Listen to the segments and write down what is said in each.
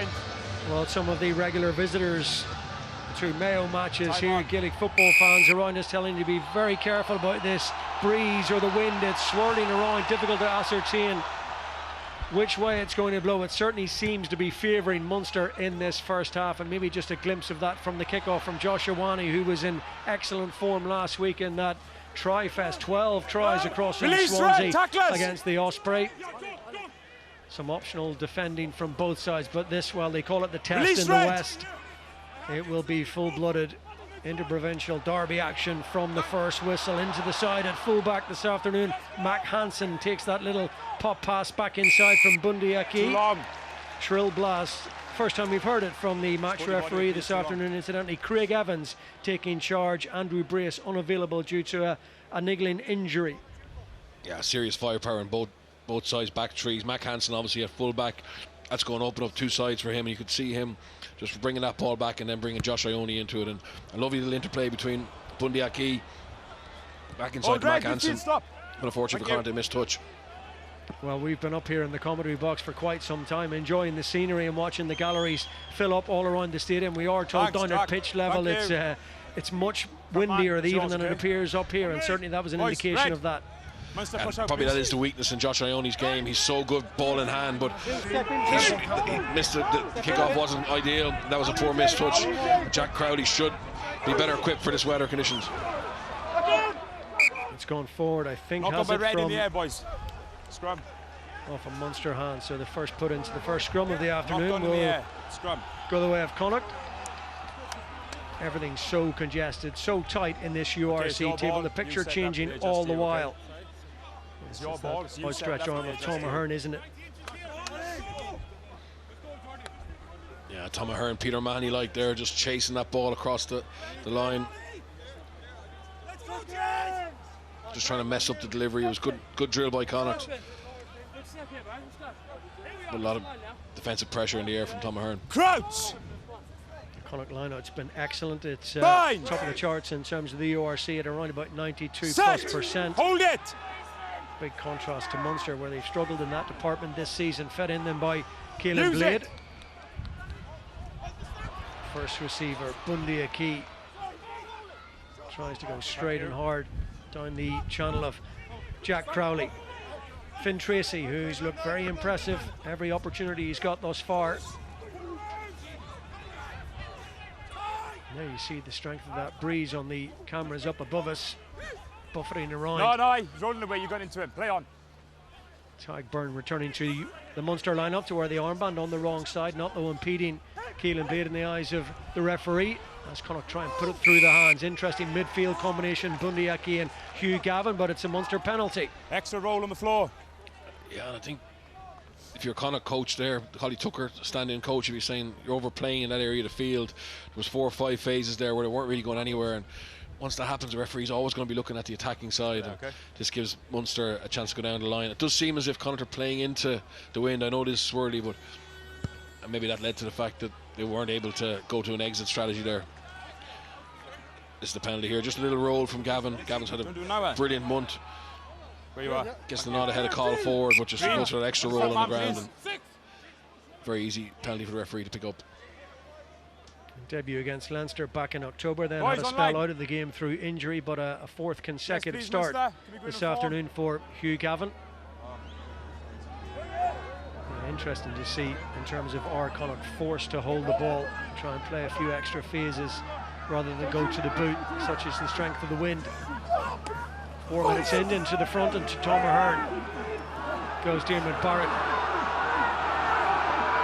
behind. Well, some of the regular visitors to Mayo matches here, Gaelic football fans around us telling you to be very careful about this breeze or the wind. It's swirling around, difficult to ascertain which way it's going to blow. It certainly seems to be favouring Munster in this first half, and maybe just a glimpse of that from the kickoff from Josh Ioane, who was in excellent form last week in that try-fest. 12 tries across from Swansea against the Osprey. Some optional defending from both sides, but this, well, they call it the test in the West. It will be full-blooded interprovincial derby action from the first whistle. Into the side at fullback this afternoon, Mac Hansen takes that little pop pass back inside from Bundy Aki. Shrill blast. First time we've heard it from the match referee this afternoon, incidentally. Craig Evans taking charge. Andrew Brace unavailable due to a niggling injury. Yeah, serious firepower on both sides, back trees. Mac Hansen obviously at fullback. That's going to open up two sides for him, and you could see him just bringing that ball back and then bringing Josh Ioane into it. And a lovely little interplay between Bundy Aki back inside to Mac Hansen. But unfortunately for Connacht, they missed touch. Well, we've been up here in the commentary box for quite some time, enjoying the scenery and watching the galleries fill up all around the stadium. We are told down at pitch level it's much windier even than it appears up here, and certainly that was an indication of that. And probably that is the weakness in Josh Ioane's game. He's so good ball in hand, but he missed the kickoff wasn't ideal. That was a poor missed touch. Jack Crowley should be better equipped for this weather conditions. It's gone forward, I think. Knock up a red in the air, boys. Scrum. Off a Munster hand, so the first put into the first scrum of the afternoon will go the way of Connacht. Everything's so congested, so tight in this URC table. The picture changing all the while. It's your ball. Outstretched arm of Tom Ahern, isn't it? Yeah, Tom Ahern, Peter Mahoney like there, just chasing that ball across the line. Just trying to mess up the delivery. It was good drill by Connacht. But a lot of defensive pressure in the air from Tom Ahern. Crouch! The Connacht line-out's been excellent. It's top of the charts in terms of the URC at around about 92+%. Hold it! Big contrast to Munster, where they've struggled in that department this season, fed in them by Caelan Blade. First receiver, Bundy Aki, tries to go straight and hard down the channel of Jack Crowley. Finn Tracy, who's looked very impressive every opportunity he's got thus far. There you see the strength of that breeze on the cameras up above us, buffeting around. No, he's rolling away, you got into him, play on. Tadhg Byrne returning to the Munster lineup to wear the armband on the wrong side, not though impeding Caelan Blade in the eyes of the referee, as Connacht try and put it through the hands. Interesting midfield combination, Bundy Aki and Hugh Gavin, but it's a Munster penalty. Extra roll on the floor. Yeah, and I think if you're a Connacht coach there, Holly Tucker, stand-in coach, if you're saying you're overplaying in that area of the field, there was 4 or 5 phases there where they weren't really going anywhere, and once that happens, the referee's always going to be looking at the attacking side. Okay. This gives Munster a chance to go down the line. It does seem as if Connacht are playing into the wind. I know it is swirly, but maybe that led to the fact that they weren't able to go to an exit strategy there. This is the penalty here. Just a little roll from Gavin. Gavin's had a brilliant month. Where you are? Gets the nod ahead of call forward, but just goes for an extra roll on the ground. And very easy penalty for the referee to pick up. Debut against Leinster back in October, then had a spell out of the game through injury, but a 4th consecutive start this afternoon for Hugh Gavin. Interesting to see in terms of our Connacht forced to hold the ball, try and play a few extra phases rather than go to the boot, such as the strength of the wind. 4 minutes into the front, and to Tom Ahern goes Diarmuid Barrett.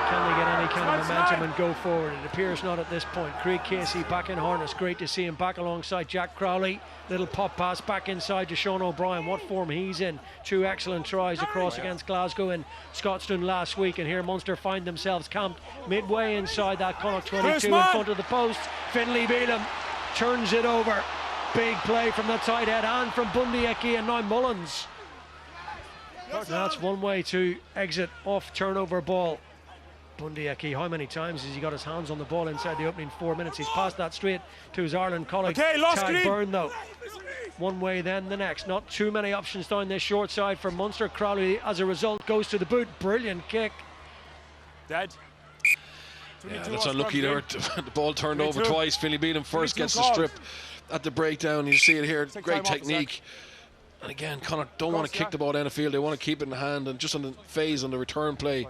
Can they get any kind of momentum and go forward? It appears not at this point. Craig Casey back in harness. Great to see him back alongside Jack Crowley. Little pop pass back inside to Sean O'Brien. What form he's in. 2 excellent tries across against Glasgow and Scotstoun last week. And here Munster find themselves camped midway inside that Connacht 22 in front of the post. Finlay Bealham turns it over. Big play from the tight head and from Bundy Aki, and now Mullins. That's one way to exit off turnover ball. Bundy Aki, how many times has he got his hands on the ball inside the opening 4 minutes? He's passed that straight to his Ireland colleague. Tadhg Byrne though. One way then the next. Not too many options down this short side for Munster. Crowley as a result goes to the boot. Brilliant kick. Dead. Yeah, that's unlucky there. The ball turned over twice. Finley Beatham first gets the strip at the breakdown. You see it here. Great technique. And again, Connacht don't want to kick the ball down the field. They want to keep it in the hand. And just on the phase, on the return play,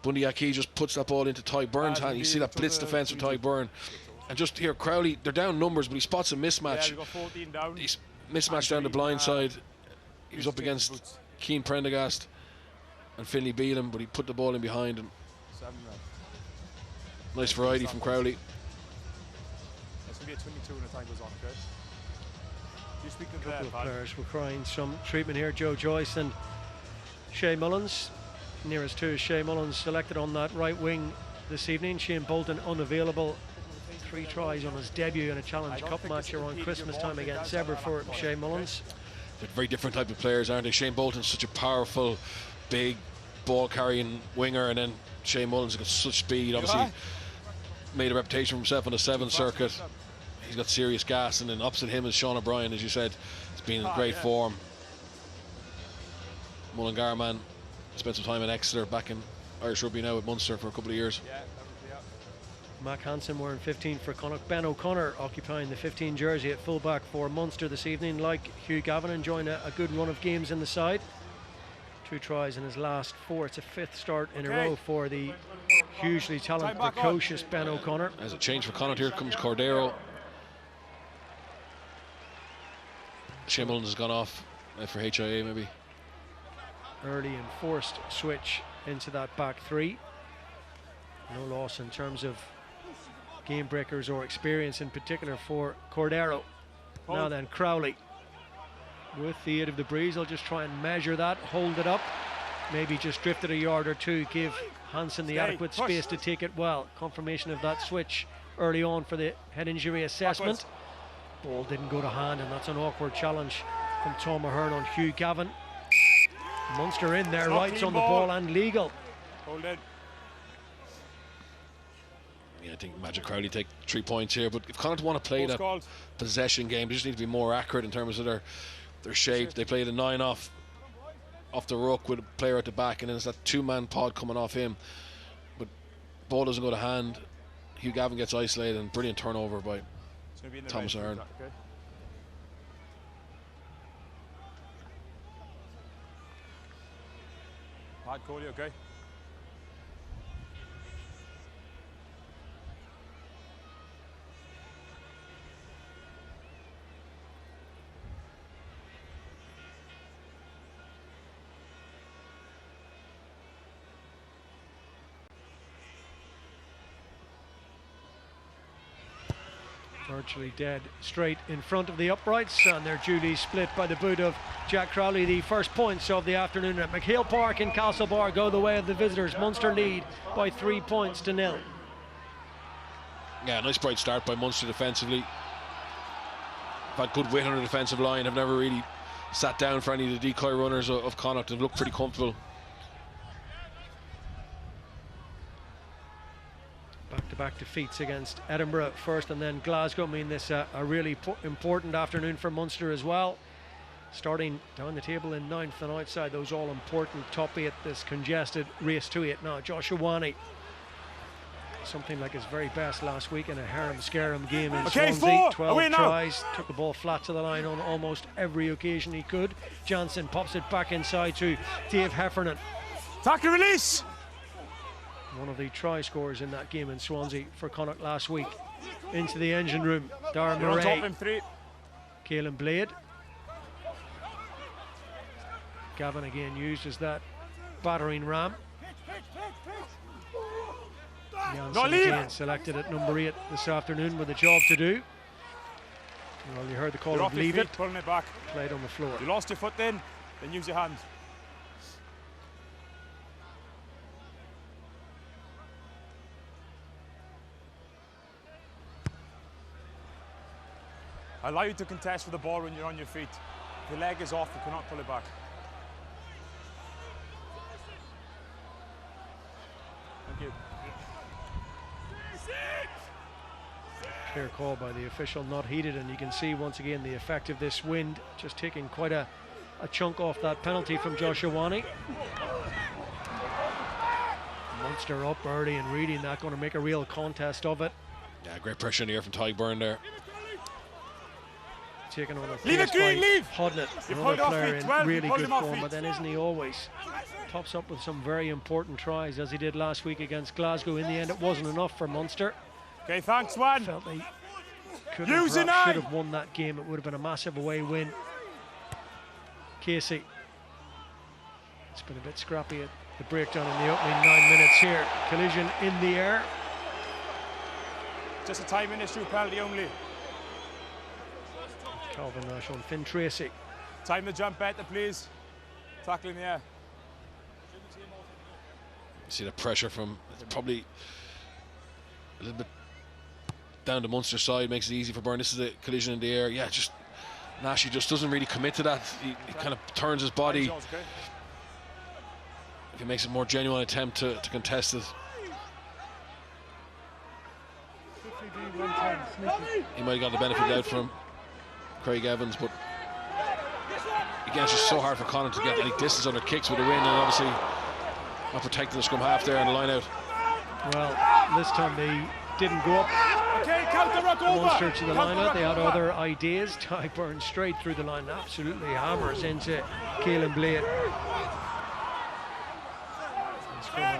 Bundy Aki just puts that ball into Ty Byrne's hand. You see that blitz defence with Ty Byrne. And just here, Crowley, they're down numbers, but he spots a mismatch. He's mismatched down the blind side. He was up against Keane Prendergast and Finley Beatham, but he put the ball in behind. And nice variety from Crowley. It's going to be a 22 when the time goes on, okay? You speak to a couple of players requiring some treatment here. Joe Joyce and Shea Mullins. Nearest to Shea Mullins selected on that right wing this evening. Shane Bolton unavailable. 3 tries on his debut in a Challenge Cup match around Christmas time against Eber for Shea Mullins. They're very different type of players, aren't they? Shane Bolton's such a powerful, big, ball-carrying winger, and then Shea Mullins has got such speed. Obviously, made a reputation for himself on the 7th circuit. He's got serious gas, and then opposite him is Sean O'Brien, as you said. He's been in great form. Mullingar man, spent some time in Exeter, back in Irish Rugby now with Munster for a couple of years. Mac Hansen wearing 15 for Connacht. Ben O'Connor occupying the 15 jersey at fullback for Munster this evening, like Hugh Gavin, enjoying a good run of games in the side. 2 tries in his last 4. It's a 5th start in a row for the hugely talented, precocious Ben O'Connor. As a change for Connacht, here comes Cordero. Shea Mullins has gone off for HIA maybe. Early and forced switch into that back 3. No loss in terms of game breakers or experience in particular for Cordero. Now then, Crowley with the aid of the breeze. I'll just try and measure that, hold it up, maybe just drift it a yard or 2, give Hansen the adequate space to take it well. Confirmation of that switch early on for the head injury assessment. Ball didn't go to hand, and that's an awkward challenge from Tom Ahern on Hugh Gavin. Munster in there, rights on the ball and legal. Hold it. Yeah, I think Magic Crowley take 3 points here, but if Connacht want to play that possession game, they just need to be more accurate in terms of their shape. They play the 9 off the ruck with a player at the back, and then it's that 2-man pod coming off him. But ball doesn't go to hand. Hugh Gavin gets isolated, and brilliant turnover by Thomas Ahern. Okay. Pat Coley, okay? Virtually dead straight in front of the uprights, and they're duly split by the boot of Jack Crowley. The first points of the afternoon at MacHale Park in Castlebar go the way of the visitors. Munster lead by 3 points to 0. Yeah, nice bright start by Munster defensively. Had good weight on the defensive line. Have never really sat down for any of the decoy runners of Connacht. They've looked pretty comfortable. Back-to-back defeats against Edinburgh first and then Glasgow mean this a really important afternoon for Munster as well. Starting down the table in 9th and outside those all-important top 8, this congested race to 8 now. Joshua Wani, something like his very best last week in a harem-scarum game in Swansea. 12 tries, took the ball flat to the line on almost every occasion he could. Jansen pops it back inside to Dave Heffernan. Tackle release! One of the try scorers in that game in Swansea for Connacht last week. Into the engine room, Darren Murray, Caelan Blade. Gavin again used as that battering ram. Janssen again selected at number 8 this afternoon with a job to do. Well, you heard the call of leave it. Pulling it back. Played on the floor. You lost your foot then use your hands. I allow you to contest for the ball when you're on your feet. If your leg is off, you cannot pull it back. Thank you. Clear call by the official, not heeded, and you can see once again the effect of this wind just taking quite a chunk off that penalty from Joshua Wani. Munster up early and really not going to make a real contest of it. Yeah, great pressure in the air from Tyburn there. Taken on a Leave pace it, Green, by leave! Hodnett, You another pulled off player feet, in 12, really you pulled good him off form, feet. but then isn't he always? Tops up with some very important tries, as he did last week against Glasgow. In the end, it wasn't enough for Munster. Okay, thanks, one. Felt they could Use have, an eye. should have won that game. It would have been a massive away win. Casey. It's been a bit scrappy at the breakdown in the opening 9 minutes here. Collision in the air. Just a timing issue, penalty only. Calvin Nash on Finn Tracy. Time to jump better, please. Tackle in the air. You see the pressure from probably a little bit down the Munster side, makes it easy for Byrne. This is a collision in the air. Yeah, just Nash, he just doesn't really commit to that. He kind of turns his body. If he makes a more genuine attempt to contest it, he might have got the benefit out from Craig Evans, but again, it's just so hard for Connacht to get any distance on their kicks with a win, and obviously not protecting the scrum half there and the line out. Well, this time they didn't go up Okay, counter ruck over. Munster to the line out. They had other ideas. Tyburn straight through the line, absolutely hammers into Caelan Blade.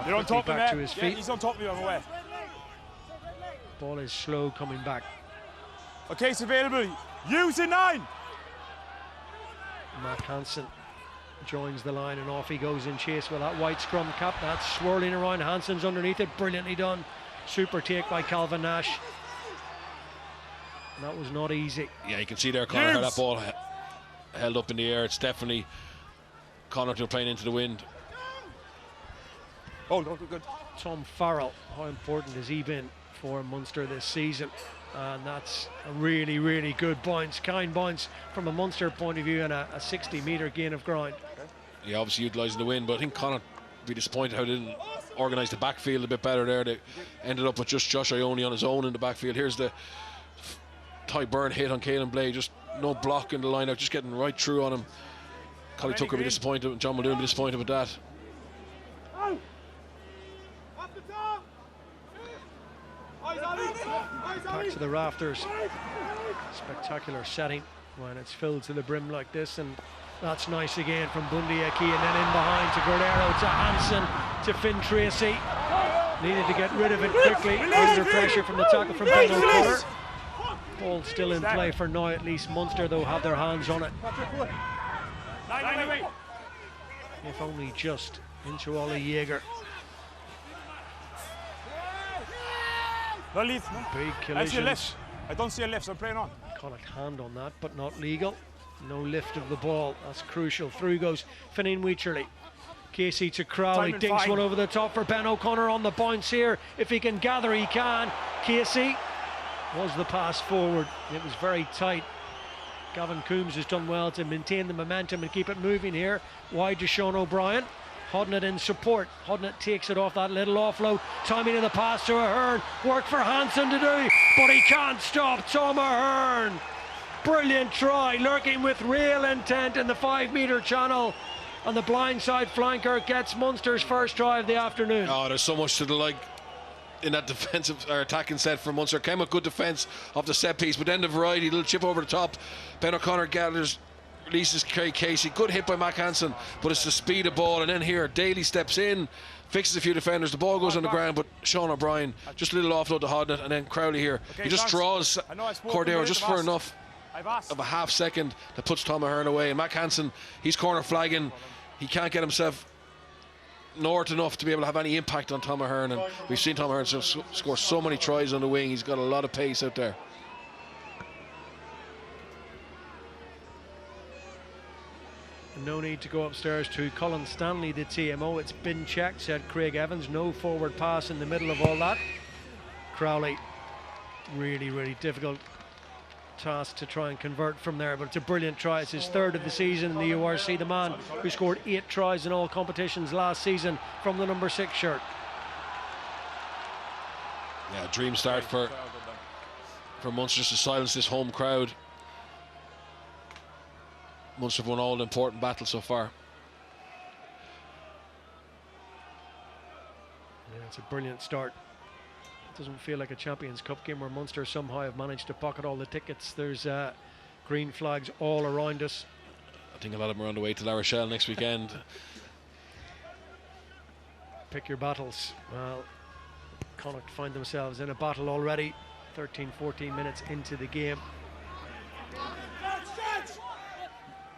You're on top of back him, to his yeah, feet. he's on top of you on the way. Ball is slow coming back. Okay, it's available. Use a 9. Mark Hansen joins the line and off he goes in chase with that white scrum cap. That's swirling around. Hansen's underneath it. Brilliantly done. Super take by Calvin Nash. That was not easy. Yeah, you can see there, Connacht, how that ball held up in the air. It's definitely Connacht were playing into the wind. Oh, good. Tom Farrell, how important has he been for Munster this season? And that's a really, really good bounce, kind bounce from a Munster point of view, and a 60-metre gain of ground. Yeah, obviously utilising the wind, but I think Connacht be disappointed how they didn't organise the backfield a bit better there. They ended up with just Josh Ione on his own in the backfield. Here's the Tyburn hit on Caelan Blade, just no block in the line out, just getting right through on him. Collie Tucker will be disappointed, and John Muldoon will be disappointed with that. Back to the rafters. Spectacular setting when it's filled to the brim like this, and that's nice again from Bundy Aki, and then in behind to Cordero, to Hansen, to Finn Tracy. Needed to get rid of it quickly under pressure from the tackle from Ben O'Connor. Ball still in play for now, at least Munster though have their hands on it. If only just into Ollie Jaeger. No lead. Big I see a collisions. lift. I don't see a lift, so I'm playing on. Connacht hand on that, but not legal. No lift of the ball. That's crucial. Through goes Fineen Weecherly. Casey to Crowley. Timing Dinks fine. one over the top for Ben O'Connor on the bounce here. If he can gather, he can. Casey was the pass forward. It was very tight. Gavin Coombs has done well to maintain the momentum and keep it moving here. Wide to Sean O'Brien. Hodnett in support. Hodnett takes it off that little offload. Timing of the pass to Ahern. Work for Hansen to do, but he can't stop Tom Ahern. Brilliant try, lurking with real intent in the 5-metre channel. And the blindside flanker gets Munster's first try of the afternoon. Oh, there's so much to the like in that defensive or attacking set for Munster. Came a good defence of the set piece, but then the variety, little chip over the top. Ben O'Connor gathers, releases Craig Casey. Good hit by Mac Hansen, but it's the speed of ball. And then here, Daly steps in, fixes a few defenders. The ball goes on the ground, but Sean O'Brien, just a little offload to Hodnett, and then Crowley here. Okay, he just draws Cordero just for enough of a half second that puts Tom Ahern away. And Mac Hansen, he's corner flagging. He can't get himself north enough to be able to have any impact on Tom Ahern, and we've seen Tom Ahern score so many tries on the wing. He's got a lot of pace out there. No need to go upstairs to Colin Stanley, the TMO. It's been checked, said Craig Evans. No forward pass in the middle of all that. Crowley, really, really difficult task to try and convert from there, but it's a brilliant try. It's his third of the season in the URC. The man who scored 8 tries in all competitions last season from the number 6 shirt. Yeah, dream start for Munster to silence this home crowd. Munster have won all the important battles so far. Yeah, It's a brilliant start. It doesn't feel like a Champions Cup game where Munster somehow have managed to pocket all the tickets. There's green flags all around us. I think a lot of them are on the way to La Rochelle next weekend. Pick your battles. Well, Connacht find themselves in a battle already. 13-14 minutes into the game.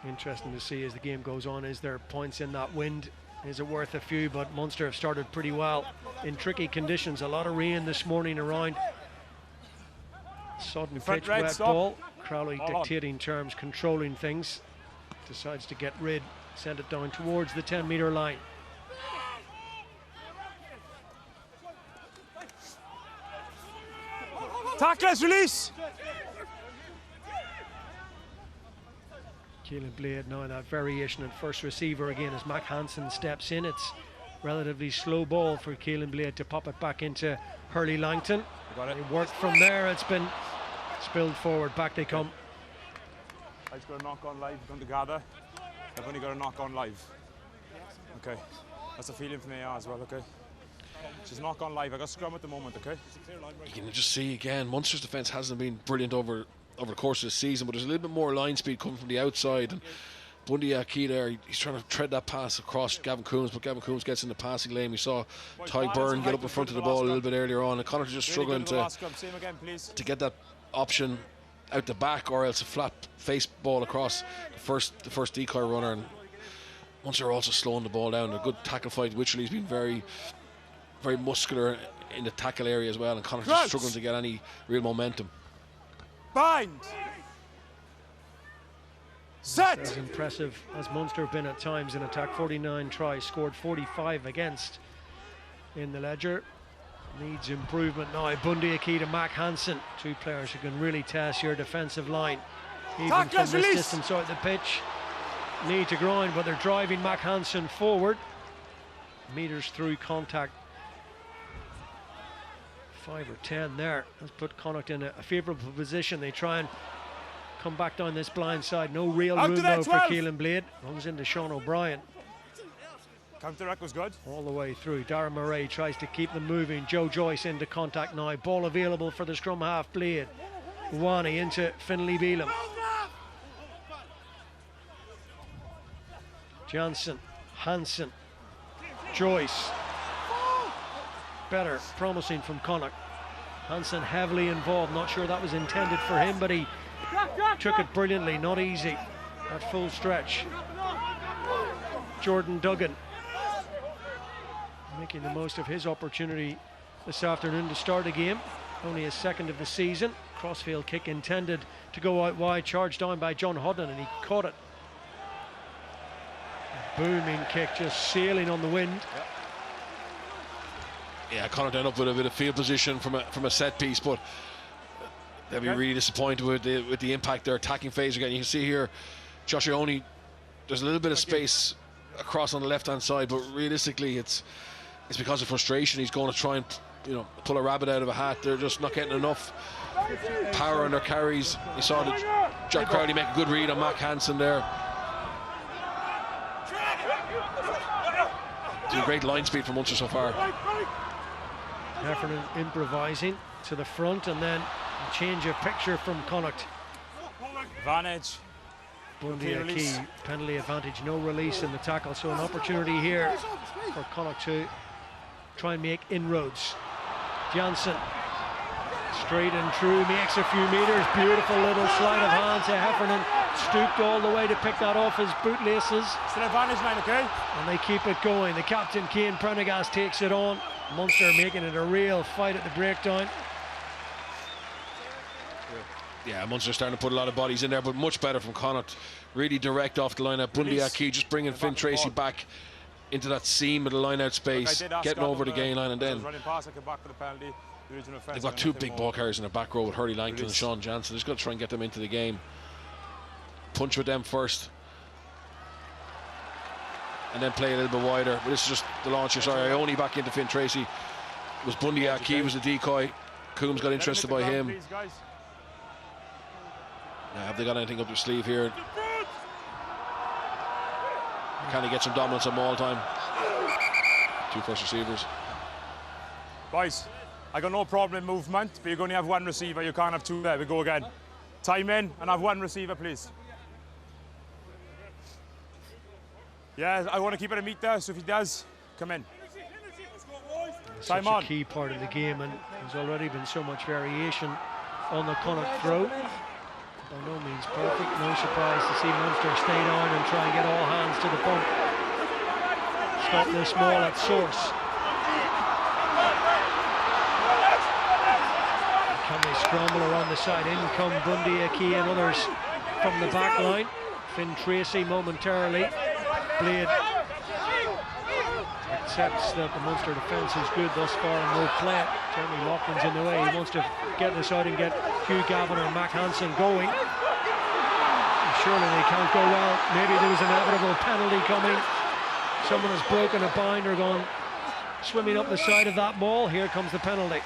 Interesting to see as the game goes on. Is there points in that wind? Is it worth a few? But Munster have started pretty well in tricky conditions. A lot of rain this morning around. Sodden pitch, wet ball. Crowley dictating terms, controlling things. Decides to get rid, send it down towards the 10-metre line. Tacklers, release! Keelan Blade now that variation at first receiver again as Mac Hansen steps in. It's relatively slow ball for Keelan Blade to pop it back into Hurley Langton. They worked from there, it's been spilled forward, back they come. I've got a knock on live, going to gather. I've only got a knock on live. Okay, that's a feeling from AR as well, okay? She's knock on live, I got scrum at the moment, okay? You can just see again, Munster's defence hasn't been brilliant over the course of the season, but there's a little bit more line speed coming from the outside. And Bundy Aki there, he's trying to tread that pass across Gavin Coombs, but Gavin Coombs gets in the passing lane. We saw Ty Byrne get up in front of the ball a little bit earlier on, and Connacht just struggling to get that option out the back, or else a flat face ball across the first decoy runner. And Munster are also slowing the ball down. A good tackle fight. Wycherley's been very, very muscular in the tackle area as well, and Connacht just struggling to get any real momentum. Bind! Set! As impressive as Munster have been at times in attack. 49 tries, scored 45 against in the ledger. Needs improvement now. Bundy Aki to Mac Hansen, two players who can really test your defensive line. Even from this distance out the pitch. Knee to groin, but they're driving Mac Hansen forward. Meters through contact. 5 or 10 there. Let's put Connacht in a favourable position. They try and come back down this blind side. No real room now for Keelan Blade. Runs into Sean O'Brien. Counter-attack was good. All the way through. Darren Murray tries to keep them moving. Joe Joyce into contact now. Ball available for the scrum half. Blade. Wani into Finlay Beelum. Jansen. Hansen. Joyce. Better, promising from Connacht. Hansen heavily involved. Not sure that was intended for him, but he took it brilliantly. Not easy at full stretch. Jordan Duggan making the most of his opportunity this afternoon to start a game. Only his second of the season. Crossfield kick intended to go out wide, charged down by John Hodden, and he caught it. A booming kick, just sailing on the wind. Yeah, Connacht end up with a bit of field position from a set piece, but they'll be really disappointed with the impact their attacking phase again. You can see here, Josh Ione, there's a little bit of space across on the left-hand side, but realistically, it's because of frustration. He's going to try and pull a rabbit out of a hat. They're just not getting enough power on their carries. You saw Jack Crowley make a good read on Mac Hansen there. Doing great line speed from Munster so far. Heffernan improvising to the front, and then a change of picture from Connacht. Advantage. Bundy Aki, penalty advantage, no release in the tackle, so an opportunity here for Connacht to try and make inroads. Jansen, straight and true, makes a few meters, beautiful little sleight of hand to Heffernan, stooped all the way to pick that off his bootlaces. Still advantage line, okay? And they keep it going. The captain, Cian Prendergast, takes it on. Munster making it a real fight at the breakdown. Yeah, Munster starting to put a lot of bodies in there, but much better from Connacht. Really direct off the line out. Bundy Aki just bringing Finn Tracy back into that seam of the line out space, getting over the gain line, and then they've got two big ball carriers in the back row with Hurley Langton and Sean Jansen. Just got to try and get them into the game. Punch with them first, and then play a little bit wider. But this is just the launcher. Sorry, Ione back into Finn Tracy. It was Bundy Aki was the decoy. Coombs got interested by him. Now, have they got anything up their sleeve here? Can he get some dominance on ball time? Two first receivers. Boys, I got no problem in movement, but you're going to have one receiver. You can't have two there. We go again. Time in and have one receiver, please. Yeah, I want to keep it a meter, so if he does, come in. Time on. Such a key part of the game, and there's already been so much variation on the Connacht throw. By no means perfect. No surprise to see Munster stay down and try and get all hands to the pump. Stop this ball at source. Can they scramble around the side? In come Bundy, Aki and others from the back line. Finn Tracy momentarily. Blade accepts that the Munster defence is good thus far and no play. Jeremy Loughlin's in the way. He wants to get this out and get Hugh Gavin or Mac Hansen going. And surely they can't go well. Maybe there was an inevitable penalty coming. Someone has broken a bind or gone swimming up the side of that ball. Here comes the penalty.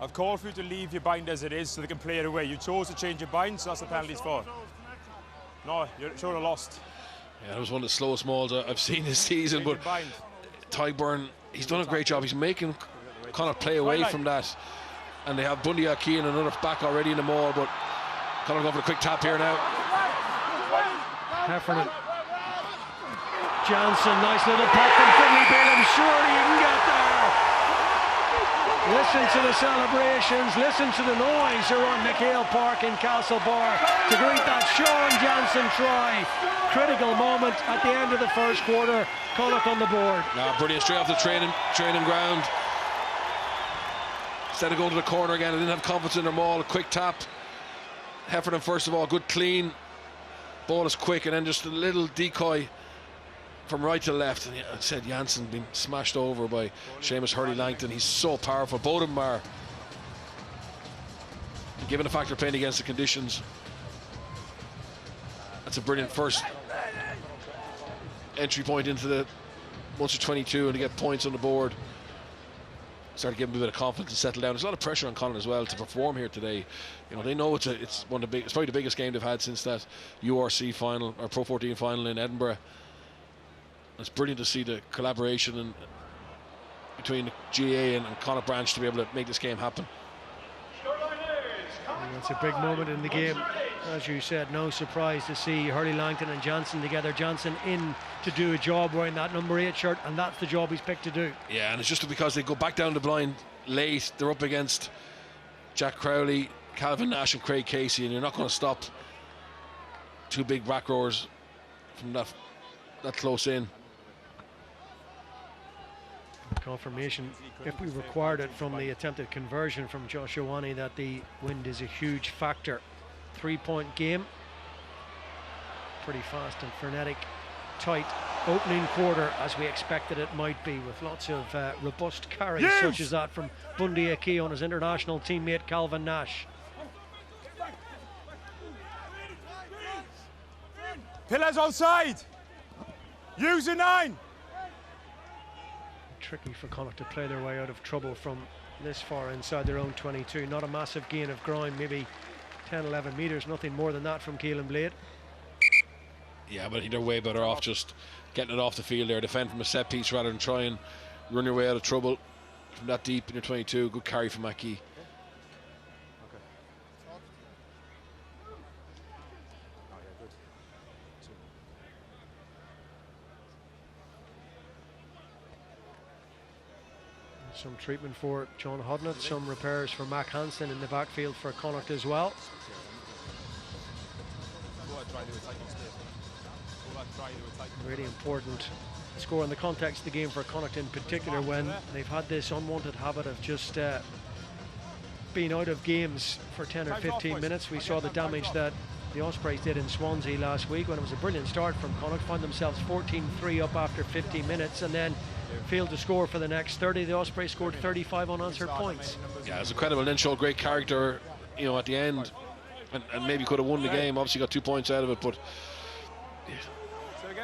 I've called for you to leave your bind as it is so they can play it away. You chose to change your bind, so that's the penalty's for. No, you should have lost. Yeah, that was one of the slowest mauls I've seen this season, but Tyburn, he's done a great job. He's making Connacht play away from that. And they have Bundy Aki and another back already in the maul, but Connacht go for a quick tap here now. Heffernan. Johnson, nice little pop from Finley Bale. Surely you can get there. Listen to the celebrations, listen to the noise around MacHale Park in Castlebar to greet that Sean Johnson try. Critical moment at the end of the first quarter. Connacht on the board. Now, brilliant, straight off the training ground. Instead of going to the corner again, they didn't have confidence in their maul. A quick tap. Heffernan, first of all, good clean. Ball is quick, and then just a little decoy from right to left. And I said Janssen being smashed over by Seamus Hurley-Langton. He's so powerful. Both of them are. Given the fact they're playing against the conditions, that's a brilliant first entry point into the Munster 22 and to get points on the board. Start to give them a bit of confidence and settle down. There's a lot of pressure on Connacht as well to perform here today. You know, they know it's one of the big, it's probably the biggest game they've had since that URC final or Pro 14 final in Edinburgh. It's brilliant to see the collaboration and between the GA and Connacht branch to be able to make this game happen. It's a big moment in the game. As you said, no surprise to see Hurley-Langton and Johnson together. Johnson in to do a job wearing that number 8 shirt, and that's the job he's picked to do. Yeah, and it's just because they go back down the blind late. They're up against Jack Crowley, Calvin Nash and Craig Casey, and you're not going to stop two big back rowers from that close in. Confirmation, if we required it, from the attempted conversion from Josh Ioane, that the wind is a huge factor. 3-point game, pretty fast and frenetic, tight opening quarter as we expected it might be, with lots of robust carries such as that from Bundy Aki on his international teammate Calvin Nash. Pillars outside. Use a 9. Tricky for Connacht to play their way out of trouble from this far inside their own 22. Not a massive gain of ground, maybe 10-11 metres, nothing more than that from Keelan Blade. Yeah, but they're way better off just getting it off the field there, defend from a set piece rather than try and run your way out of trouble from that deep in your 22. Good carry from Aki. Some treatment for John Hodnett, some repairs for Mac Hansen in the backfield for Connacht as well. Really important score in the context of the game for Connacht in particular, when they've had this unwanted habit of just being out of games for 10 or 15 minutes. We saw the damage that the Ospreys did in Swansea last week when it was a brilliant start from Connacht, found themselves 14-3 up after 50 minutes and then failed to score for the next 30. The Ospreys scored 35 unanswered points. Yeah, it's incredible. Then showed great character, you know, at the end, and maybe could have won the game. Obviously got 2 points out of it, but you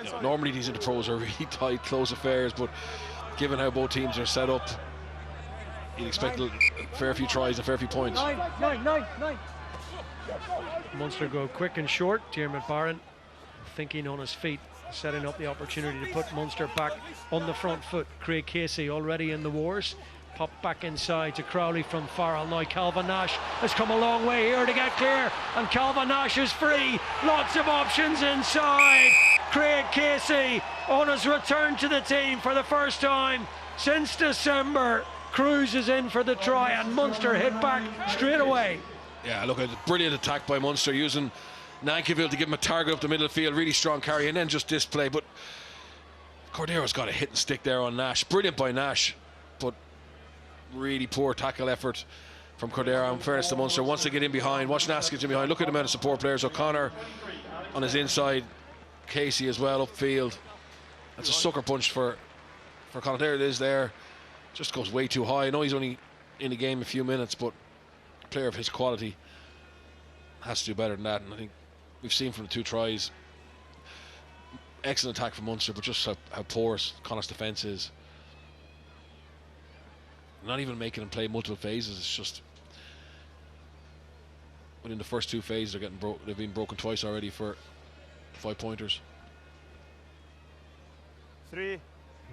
know, normally these interpros are really tight, close affairs, but given how both teams are set up, you'd expect a fair few tries and a fair few points. Nine. Munster go quick and short. Diarmuid Barron thinking on his feet, setting up the opportunity to put Munster back on the front foot. Craig Casey already in the wars. Pop back inside to Crowley from Farrell. Now Calvin Nash has come a long way here to get clear, and Calvin Nash is free. Lots of options inside. Craig Casey on his return to the team for the first time since December. Cruz is in for the try, and Munster hit back straight away. Yeah, look, a brilliant attack by Munster, using Nankiville to give him a target up the middle of the field. Really strong carry, and then just display. But Cordero's got a hit and stick there on Nash. Brilliant by Nash, but really poor tackle effort from Cordero. In fairness to Munster, once they get in behind, watch Nash get in behind. Look at the amount of support players. O'Connor on his inside, Casey as well upfield. That's a sucker punch for Connacht. There it is there. Just goes way too high. I know he's only in the game a few minutes, but a player of his quality has to do better than that. And I think we've seen from the 2 tries, excellent attack from Munster, but just how porous Connacht's defence is. Not even making them play multiple phases. It's just within the first 2 phases they're getting they've been broken twice already for 5-pointers. 3.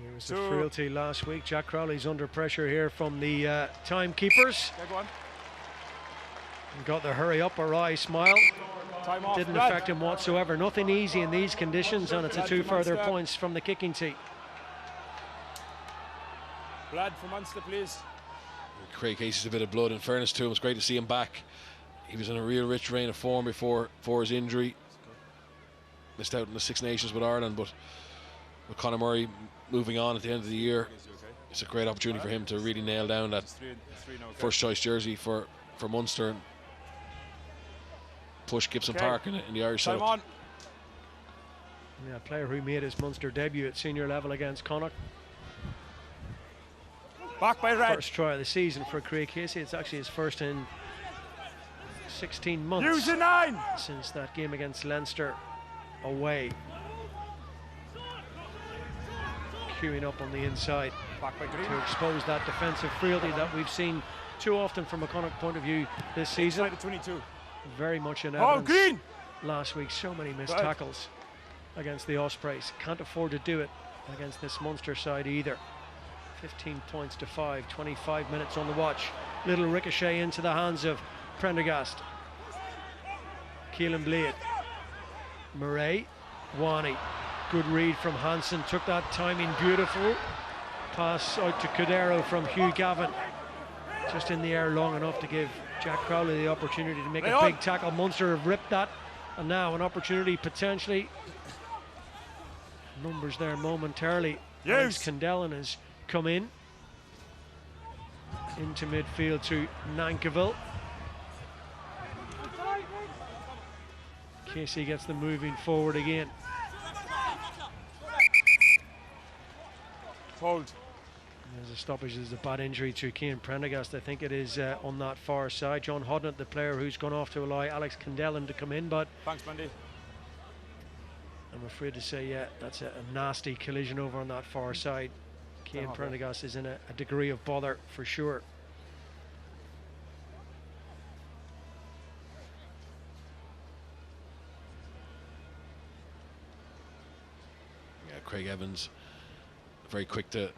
There was a frailty last week. Jack Crowley's under pressure here from the timekeepers. Yeah, go on. Got the hurry up or eye smile. Time off. Didn't affect him whatsoever. Nothing easy in these conditions, and it's a 2 further points from the kicking tee. Blood for Munster, please. Craig Casey's a bit of blood. In fairness to him, it's great to see him back. He was in a real rich reign of form before his injury. Missed out in the Six Nations with Ireland, but with Conor Murray moving on at the end of the year, it's a great opportunity for him to really nail down that first choice jersey for Munster and push Gibson Park in the Irish South. On. Yeah, a player who made his Munster debut at senior level against Connacht. Back by Red. First try of the season for Craig Casey. It's actually his first in 16 months. Use a 9 since that game against Leinster away. Queuing up on the inside back by Green to expose that defensive frailty that we've seen too often from a Connacht point of view this season. 22. Very much in evidence. Green. Last week, so many missed tackles against the Ospreys. Can't afford to do it against this Munster side either. 15 points to 5, 25 minutes on the watch. Little ricochet into the hands of Prendergast. Keelan Blade. Murray. Wani. Good read from Hansen. Took that timing beautiful. Pass out to Cordero from Hugh Gavin. Just in the air long enough to give Jack Crowley the opportunity to make a big tackle. Munster have ripped that. And now an opportunity potentially. Numbers there momentarily. Alex Kendellen has come in into midfield to Nankiville. Casey gets them moving forward again. Hold. There's a stoppage. There's a bad injury to Cian Prendergast. I think it is on that far side. John Hodnett, the player who's gone off to allow Alex Kendellen to come in, but thanks, Bundy. I'm afraid to say, yeah, that's a nasty collision over on that far side. Cian Prendergast is in a degree of bother for sure. Yeah, Craig Evans very quick to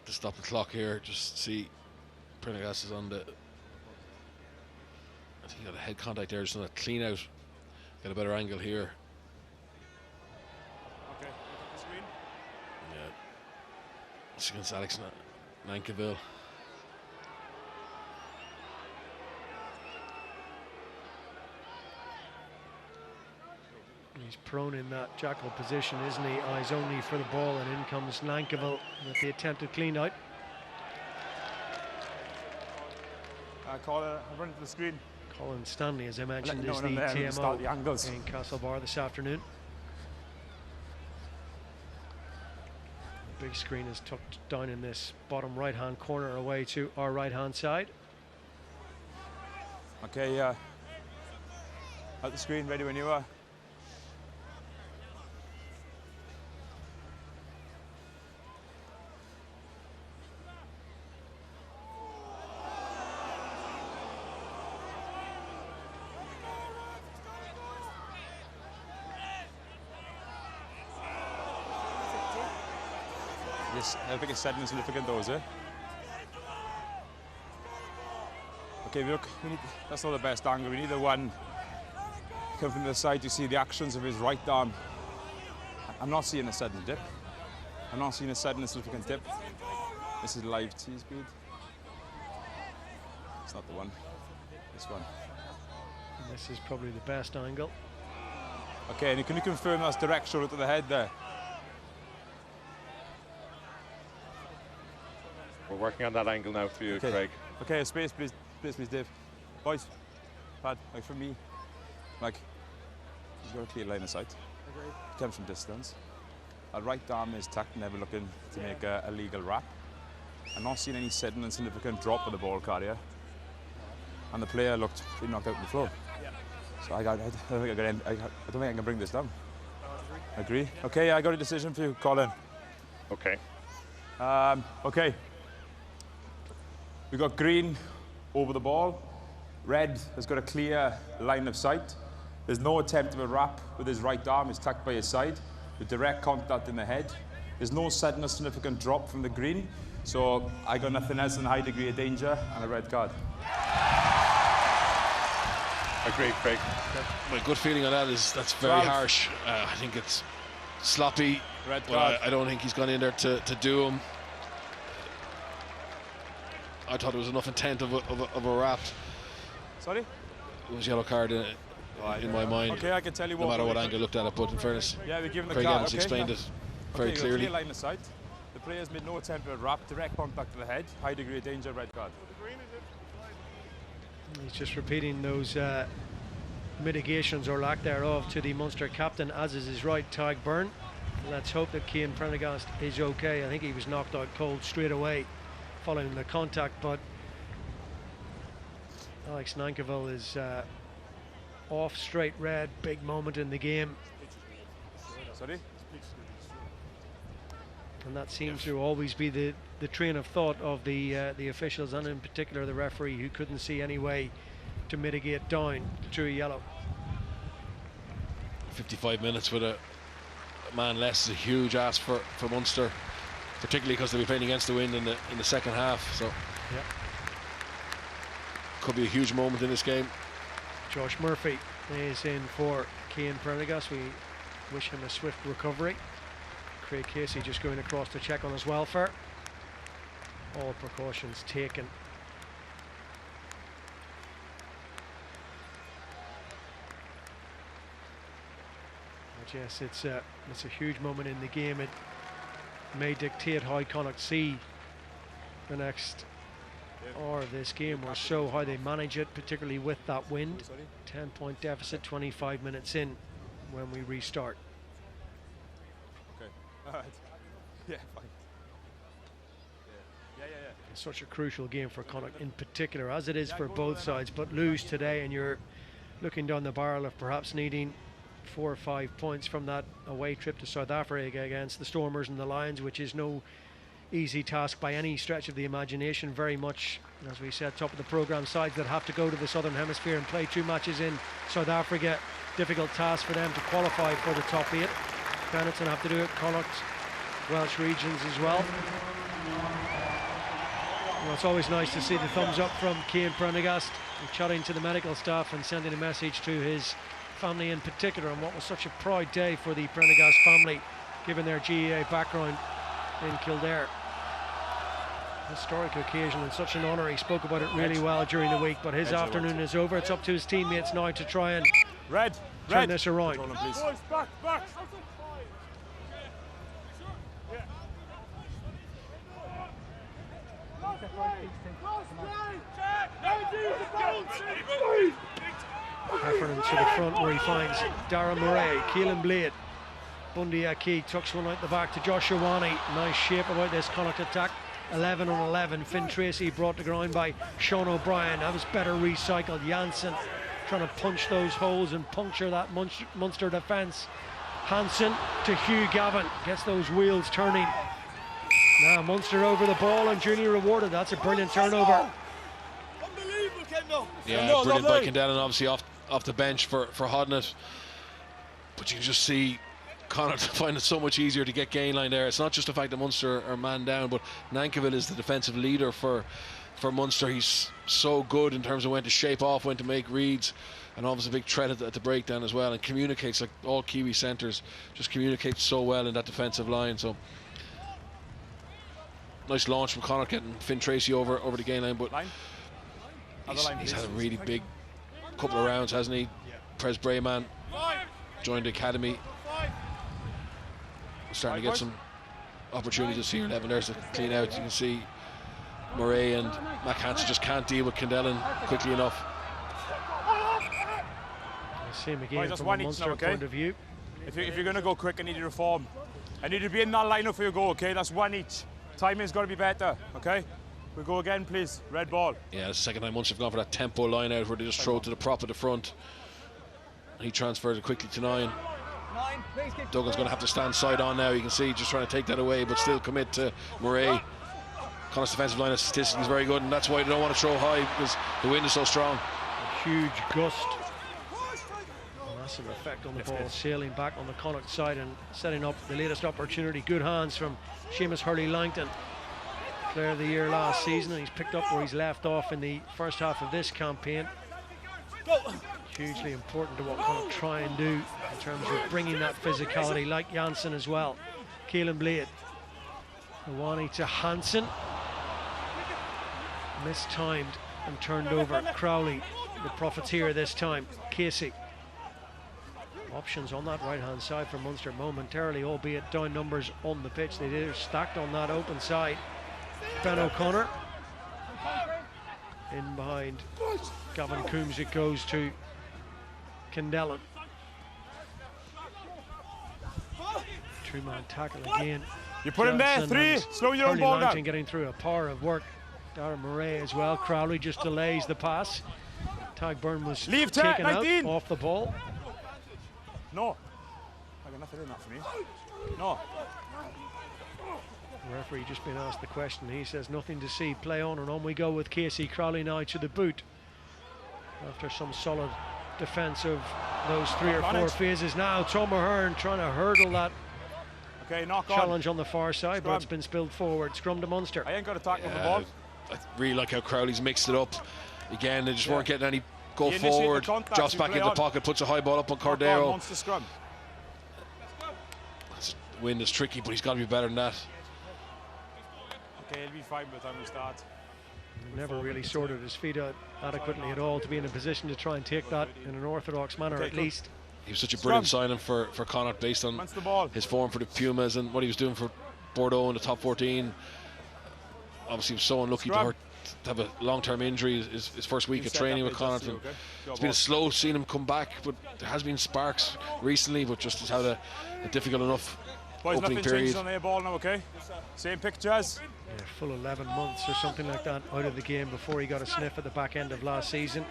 stop the clock here. Just see Prendergast is on the, I think he got a head contact there, just on a clean out. Get a better angle here. Okay, look at the screen. Yeah, it's against Alex Nankiville. He's prone in that jackal position, isn't he? Eyes only for the ball, and in comes Nankiville with the attempted clean out. Call it, run to the screen. Colin Stanley, as I mentioned, is the TMO in Castlebar this afternoon. The big screen is tucked down in this bottom right-hand corner away to our right-hand side. Okay, out the screen, ready when you are. Yes, I think it's sudden and significant though, is it? Okay, look, that's not the best angle. We need the one come from the side to see the actions of his right arm. I'm not seeing a sudden dip. I'm not seeing a sudden and significant dip. This is live T-speed. It's not the one. This one. And this is probably the best angle. Okay, and can you confirm that's directional to the head there? We're working on that angle now for you, okay. Craig. Okay, space please, Dave. Boys, Pad, like for me, like, he's got a clear line of sight. Agreed. He comes from distance. Our right arm is tucked, never looking to make a legal wrap. I'm not seeing any sudden and significant drop of the ball carrier. And the player looked pretty knocked out on the floor. Yeah. So I don't think I can bring this down. Agree? Okay, I got a decision for you, Colin. Okay. Okay. We got green over the ball. Red has got a clear line of sight. There's no attempt of a wrap with his right arm. It's tucked by his side with direct contact in the head. There's no sudden or significant drop from the green. So I got nothing else than a high degree of danger and a red card. Agreed, Craig. My good feeling on that is that's very harsh. I think it's sloppy. Red card. I don't think he's gone in there to do him. I thought it was enough intent of a wrap. Sorry? It was yellow card in my mind. Okay, I can tell you what. No matter what angle you looked at it, but in fairness, yeah, we're giving the Craig card. Evans explained it very clearly. Clear line of sight. The player's made no attempt at a wrap, direct contact to the head, high degree of danger, red card. He's just repeating those mitigations or lack thereof to the Munster captain, as is his right, Tadhg Byrne. Let's hope that Cian Prendergast is okay. I think he was knocked out cold straight away following the contact, but Alex Nankivell is off straight red, big moment in the game. Sorry? And that seems to always be the train of thought of the officials, and in particular the referee, who couldn't see any way to mitigate down to a yellow. 55 minutes with a man less is a huge ask for Munster, particularly because they'll be playing against the wind in the second half. So yeah, could be a huge moment in this game. Josh Murphy is in for Cian Prendergast. We wish him a swift recovery. Craig Casey just going across to check on his welfare. All precautions taken. But yes, it's a huge moment in the game. It may dictate how Connacht see the next hour of this game, or so, how they manage it, particularly with that wind. 10-point deficit, 25 minutes in when we restart. Okay. All right. Yeah, fine. Yeah. It's such a crucial game for Connacht in particular, as it is for both sides, but lose today and you're looking down the barrel of perhaps needing 4 or 5 points from that away trip to South Africa against the Stormers and the Lions, which is no easy task by any stretch of the imagination. Very much, as we said, top of the programme, sides that have to go to the Southern Hemisphere and play 2 matches in South Africa. Difficult task for them to qualify for the top 8. Connacht will have to do it. Connacht, Welsh regions as well. Well, it's always nice to see the thumbs up from Cian Prendergast, chatting to the medical staff and sending a message to his family in particular, and what was such a proud day for the Prendergast family, given their GAA background in Kildare. Historic occasion and such an honour. He spoke about it really well during the week, but his afternoon is over. It's up to his teammates now to try and turn this around. Boys, back. Heffernan to the front, where he finds Dara Murray, Keelan Blade, Bundy Aki tucks one out the back to Joshua Wani. Nice shape about this Connacht attack. 11 on 11. Finn Tracy brought to ground by Sean O'Brien. That was better recycled. Janssen trying to punch those holes and puncture that Munster defence. Hansen to Hugh Gavin, gets those wheels turning. Now Munster over the ball and duly rewarded. That's a brilliant turnover. Yeah, brilliant by Kendellan, obviously off the bench for Hodnett. But you can just see Connacht find it so much easier to get gain line there. It's not just the fact that Munster are man down, but Nankerville is the defensive leader for Munster. He's so good in terms of when to shape off, when to make reads, and obviously a big threat at the breakdown as well, and communicates like all Kiwi centres, just communicates so well in that defensive line. So nice launch from Connacht, getting Finn Tracy over the gain line, but he's had a really big couple of rounds, hasn't he? Pres Brayman joined the academy, starting to get some opportunities here. 11 there's a clean out. You can see Murray and Mac Hansen just can't deal with Kendellen quickly enough. Same again from a Munster point of view. If you're going to go quick, I need you to reform. I need to be in that lineup for your goal, okay? That's one each. Timing's got to be better, okay? We'll go again, please. Red ball. Yeah, it's the second time Munster have gone for that tempo line out where they just throw it to the prop at the front. He transferred it quickly to 9. Duggan's going to have to stand side on now. You can see just trying to take that away, but still commit to Murray. Connacht's defensive line of statistics is very good, and that's why they don't want to throw high, because the wind is so strong. A huge gust. Massive effect on the ball, sailing back on the Connacht side and setting up the latest opportunity. Good hands from Seamus Hurley-Langton, player of the year last season, and he's picked up where he's left off in the first half of this campaign. Hugely important to what Connacht try and do in terms of bringing that physicality, like Janssen as well. Keelan Blade. Iwani to Hansen. Mistimed and turned over. Crowley, the profiteer this time. Casey. Options on that right-hand side for Munster momentarily, albeit down numbers on the pitch. They're stacked on that open side. Ben O'Connor. In behind Gavin Coombs, it goes to Kendellen. Two-man tackle again. You put him there, 3. Slow your own ball down. Getting through a power of work. Darren Murray as well. Crowley just delays the pass. Tagburn was taken out off the ball. No. I got nothing in that for me. No. The referee just been asked the question. He says nothing to see. Play on, and on we go with Casey Crowley now to the boot. After some solid defence of those 3 or 4 phases now. Tom Ahern trying to hurdle that challenge on the far side, but it's been spilled forward. Scrum to Munster. I ain't got to tackle the ball. I really like how Crowley's mixed it up. Again, they just weren't getting any go forward. Drops back in the pocket, puts a high ball up on Cordero. Munster scrum. Wind is tricky, but he's got to be better than that. Okay, he'll be fine by the time we start. Never really sorted his feet out adequately at all to be in a position to try and take that in an orthodox manner, at least. He was such a brilliant signing for Connacht based on his form for the Pumas and what he was doing for Bordeaux in the top 14. Obviously, he was so unlucky to have a long-term injury his first week of training with Connacht. It's been slow seeing him come back, but there has been sparks recently, but just has had a difficult enough opening period. Changes on their ball now, okay? Same pictures. Yeah, full 11 months or something like that out of the game before he got a sniff at the back end of last season.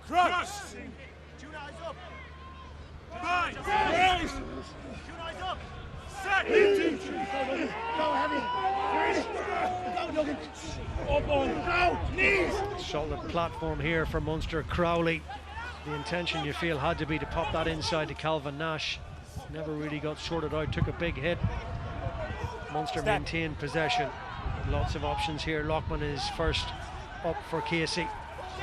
Cross! Solid platform here for Munster. Crowley, the intention you feel had to be to pop that inside to Calvin Nash. Never really got sorted out, took a big hit. Munster maintained possession. Lots of options here. Lockman is first up for Casey.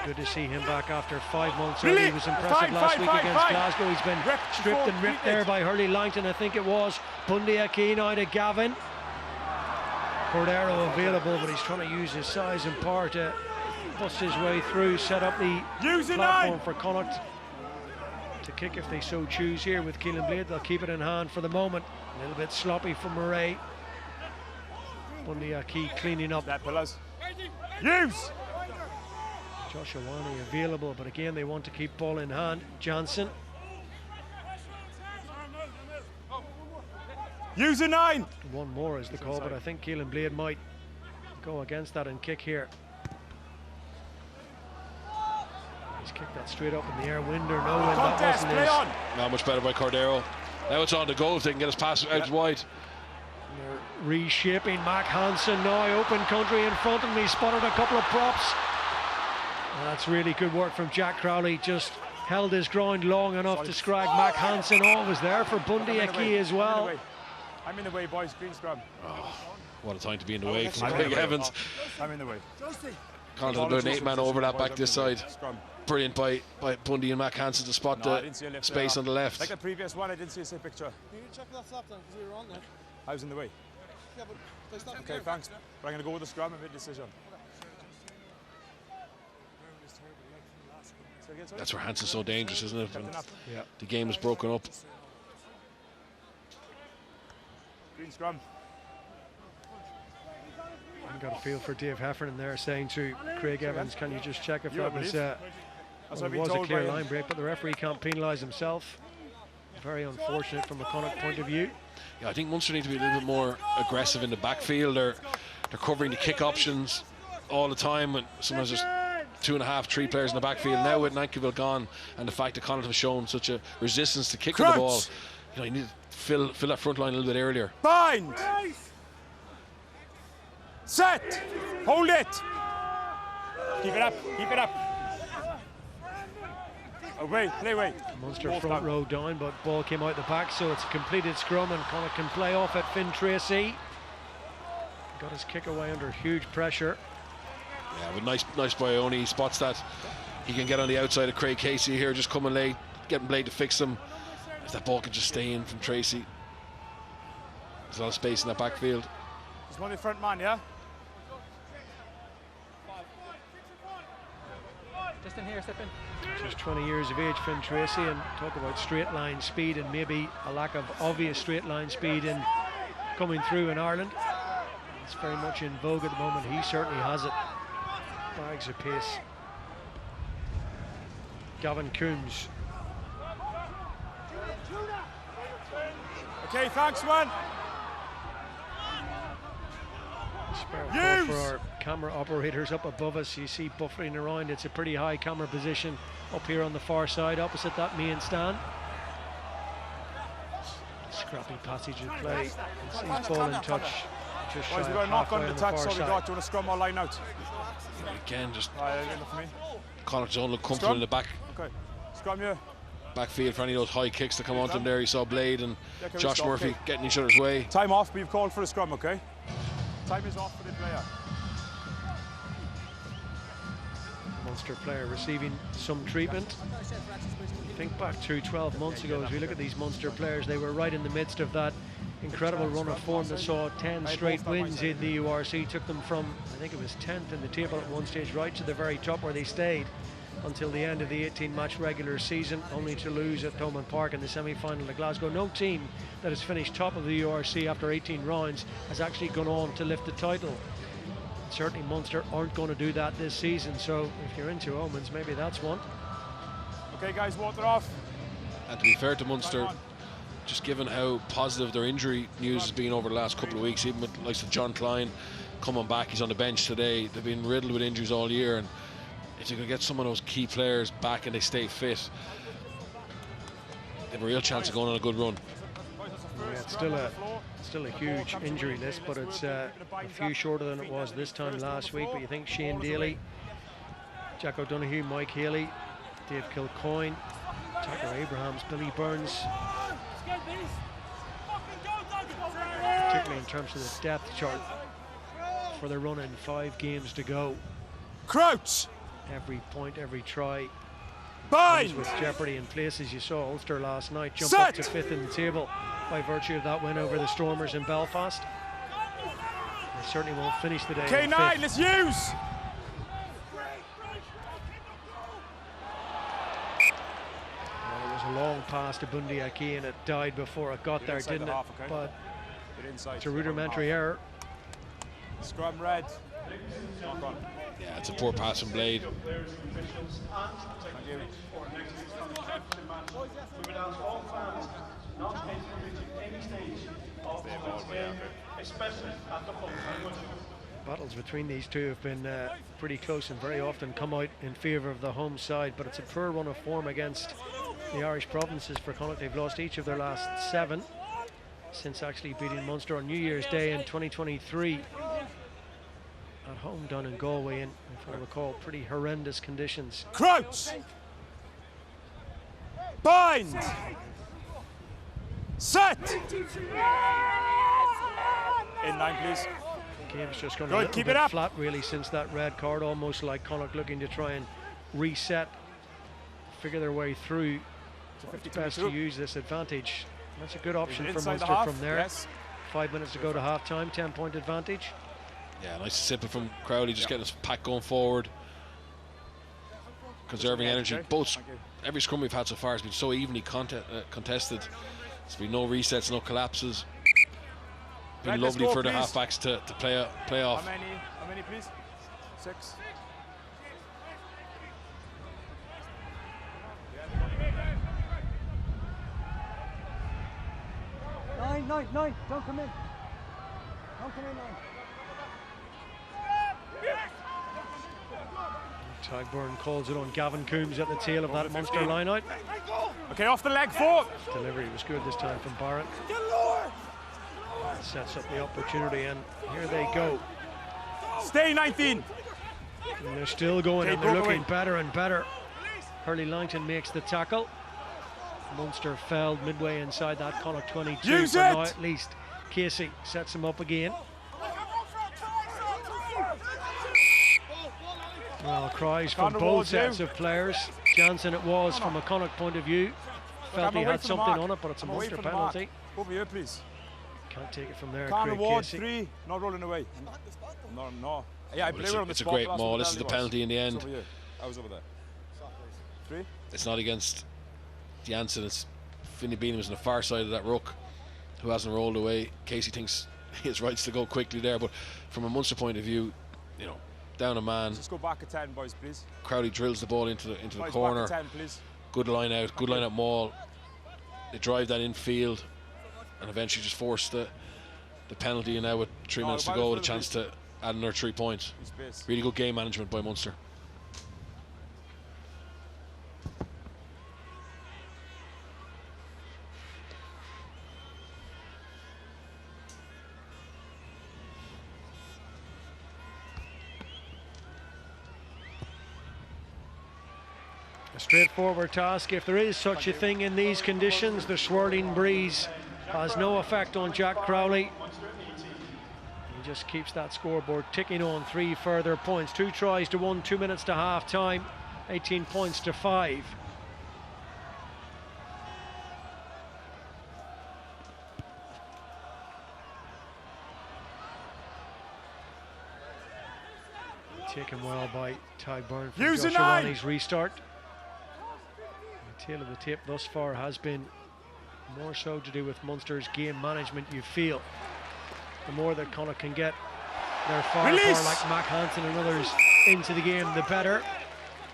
Good to see him back after 5 months. He was impressive last week against Glasgow. He's been stripped and ripped there by Hurley-Langton, I think it was. Bundy Aki now to Gavin. Cordero available, but he's trying to use his size and power to bust his way through, set up the platform for Connacht to kick if they so choose here with Keelan Blade. They'll keep it in hand for the moment. A little bit sloppy from Murray. Bundy Aki cleaning up. Use! Josh Iwani available, but again they want to keep ball in hand. Janssen. Use a 9! One more is the call, but I think Keelan Blade might go against that and kick here. He's kicked that straight up in the air. Winder, no win, that wasn't his. Not much better by Cordero. Now it's on to go if they can get his pass out wide. They're reshaping. Mac Hansen now, open country in front of me. Spotted a couple of props. That's really good work from Jack Crowley. Just held his ground long enough to scrag Mac Hansen. Always there for Bundy Aki as well. I'm in the way, boys. Green scrum. Oh, what a time to be in the way from Craig Evans. I'm in the way. Connacht about an 8-man overlap back this side. Brilliant by Bundy and Mac Hansen to spot the space on the left. Like the previous one, I didn't see a safe picture. Can you check that flap down because we were on there? I was in the way. Yeah, but they stopped. Okay, thanks. But I'm going to go with the scrum and make a decision. That's where Hansen's so dangerous, isn't it? Yeah. The game is broken up. Green scrum. I've got a feel for Dave Heffernan there saying to Craig Evans, can you just check if that was, a clear line break, but the referee can't penalise himself. Very unfortunate from a Connacht point of view. Yeah, I think Munster need to be a little bit more aggressive in the backfield. They're covering the kick options all the time, and sometimes there's 2.5, 3 players in the backfield. Now with Nankiville gone and the fact that Connacht have shown such a resistance to kicking the ball, you need to fill that front line a little bit earlier. Bind! Set! Hold it! Keep it up, keep it up. Away, play away. Munster front row down, but ball came out the back, so it's a completed scrum and Connacht can play off at Finn Tracy. Got his kick away under huge pressure. Yeah, but nice by Ione. He spots that. He can get on the outside of Craig Casey here, just coming late, getting Blade to fix him. If that ball can just stay in from Tracy. There's a lot of space in that backfield. There's one in front man, yeah? Just in here, step in. Just 20 years of age, Finn Tracy, and talk about straight line speed and maybe a lack of obvious straight line speed in coming through in Ireland. It's very much in vogue at the moment. He certainly has it. Bags of pace. Gavin Coombs. Okay, thanks, man. For our camera operators up above us, you see buffering around. It's a pretty high camera position up here on the far side, opposite that main stand. Scrappy passage of play. He's ball in touch. Just boys, shy we of got a knock on halfway the on touch, far so we side. got to a scrum or line out. Again, just Enough for me. Connacht zone look comfortable in the back. Okay, scrum you. Backfield for any of those high kicks that come onto them there. You saw Blade and Josh Murphy getting each other's way. Time off, but you've called for a scrum, okay? Time is off for the player. Munster player receiving some treatment. Think back to 12 months ago, as we look at these Munster players, they were right in the midst of that incredible run of form that saw 10 straight wins in the URC, took them from, I think it was 10th in the table at one stage, right to the very top where they stayed until the end of the 18-match regular season, only to lose at MacHale Park in the semi-final of Glasgow. No team that has finished top of the URC after 18 rounds has actually gone on to lift the title. Certainly Munster aren't going to do that this season, so if you're into omens, maybe that's one. Okay, guys, water off. And to be fair to Munster, just given how positive their injury news has been over the last couple of weeks, even with the likes of John Klein coming back, he's on the bench today. They've been riddled with injuries all year, and if you can get some of those key players back and they stay fit, they have a real chance of going on a good run. Yeah, it's still a huge injury list, but it's a few shorter than it was this time last week. But you think Shane Daly, Jack O'Donoghue, Mike Haley, Dave Kilcoyne, Tucker Abrahams, Billy Burns, particularly in terms of the depth chart for the run in 5 games to go. Crouch! Every point, every try Bind! with jeopardy in places. You saw Ulster last night jump Set! up to 5th in the table by virtue of that win over the Stormers in Belfast. They certainly won't finish the day. K9, let's use! Well, it was a long pass to Bundy Aki and it died before it got there, didn't it? half, okay. But Inside, it's a rudimentary error. Scrum red. Knock on. Yeah, it's a poor pass from Blade. Battles between these two have been pretty close and very often come out in favour of the home side, but it's a poor run of form against the Irish provinces for Connacht. They've lost each of their last 7 since actually beating Munster on New Year's Day in 2023 at home down in Galway in, if I recall, pretty horrendous conditions. Crouch! Bind! Set! In 9, please. Game's just gone a Good, little keep bit it up. flat really since that red card, almost like Connacht looking to try and reset, figure their way through. Best to use this advantage. That's a good option for Munster from there. Yes. 5 minutes to go to half time, 10-point advantage. Yeah, nice and simple from Crowley, just getting his pack going forward, conserving energy. Both, every scrum we've had so far has been so evenly contested. There's been no resets, no collapses. Been lovely for the halfbacks to play off. How many, please? 6. Nine. Don't come in. Tagburn calls it on Gavin Coombs at the tail of that Munster line-out. Okay, off the leg, 4. Delivery was good this time from Barrett. Sets up the opportunity, and here they go. Stay 19. And they're still going, and they're looking better and better. Hurley Langton makes the tackle. Munster fell midway inside that Connacht 22. Use for it! now at least. Casey sets him up again. Well, cries from both sets of players. Jansen it was from a Connacht point of view. Felt he had something on it, but it's a Munster penalty. Over here, please. Can't take it from there, Conor Craig Ward, Casey. 3. Not rolling away. No. Yeah, It's a great maul. This is the penalty in the end. I was over there. 3. It's not against Jansen, it's Finney Bean was on the far side of that ruck who hasn't rolled away. Casey thinks he has rights to go quickly there, but from a Munster point of view, you know, down a man. Let's go back at 10, boys, please. Crowley drills the ball into the Boys, corner. back at 10, please. Good line out maul. They drive that infield and eventually just force the penalty, and now with 3 minutes to go, the chance to add another 3 points. Really good game management by Munster. A straightforward task, if there is such a thing in these conditions. The swirling breeze has no effect on Jack Crowley. He just keeps that scoreboard ticking on. 3 further points, 2 tries to 1, 2 minutes to half time, 18 points to 5. Taken well by Tagburn from Joshua restart. The tail of the tape thus far has been more so to do with Munster's game management. You feel the more that Connacht can get their firepower like Mac Hansen and others into the game, the better.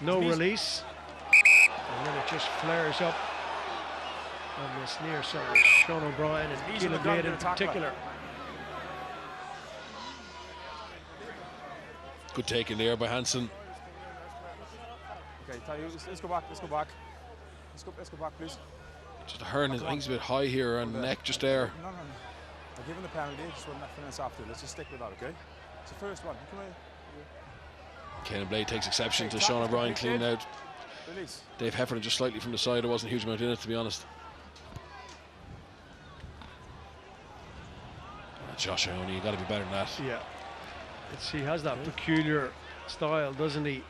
No release, and then it just flares up on this near side. Sean O'Brien and Keelan Blade in particular. Good take in there by Hansen. Okay, let's go back. Let's go back, please. Just a Hearn, I think he's a bit high here on the neck, just there. No. I'll give him the penalty, just want that finish after. Let's just stick with that, okay? It's the first one. Come here. Keelan Blade takes exception to Sean O'Brien cleaning out. Release. Dave Heffernan just slightly from the side. There wasn't a huge amount in it, to be honest. Josh Ione, you got to be better than that. Yeah, he has that peculiar style, doesn't he?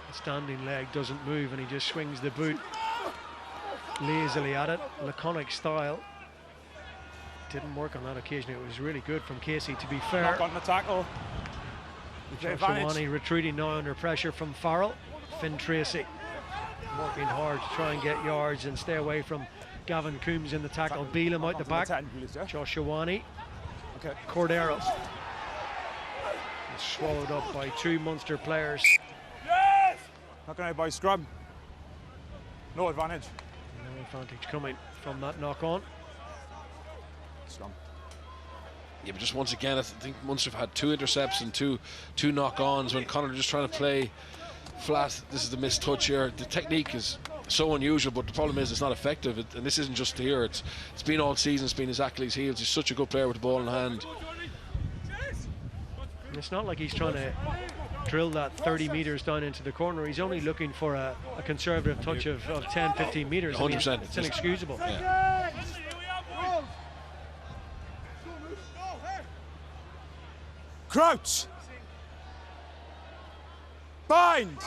The standing leg doesn't move, and he just swings the boot lazily at it. Laconic style. Didn't work on that occasion. It was really good from Casey, to be fair. Knock on the tackle. Joshua retreating now under pressure from Farrell. Finn Tracy working hard to try and get yards and stay away from Gavin Coombs in the tackle. Beelum out the back. Joshua okay. Cordero swallowed up by 2 Munster players. Yes! Not going out by scrub. No advantage. No advantage coming from that knock on. Scrum. Yeah, but just once again, I think Munster have had 2 intercepts and two knock-ons when Connacht are just trying to play flat. This is the missed touch here. The technique is so unusual, but the problem is it's not effective. And this isn't just here. It's been all season. It's been his Achilles' heels. He's such a good player with the ball in hand. it's not like he's trying to drill that 30 metres down into the corner. He's only looking for a conservative touch of 10, 15 metres. 100%. I mean, it's inexcusable. Yeah. Crouch. Bind.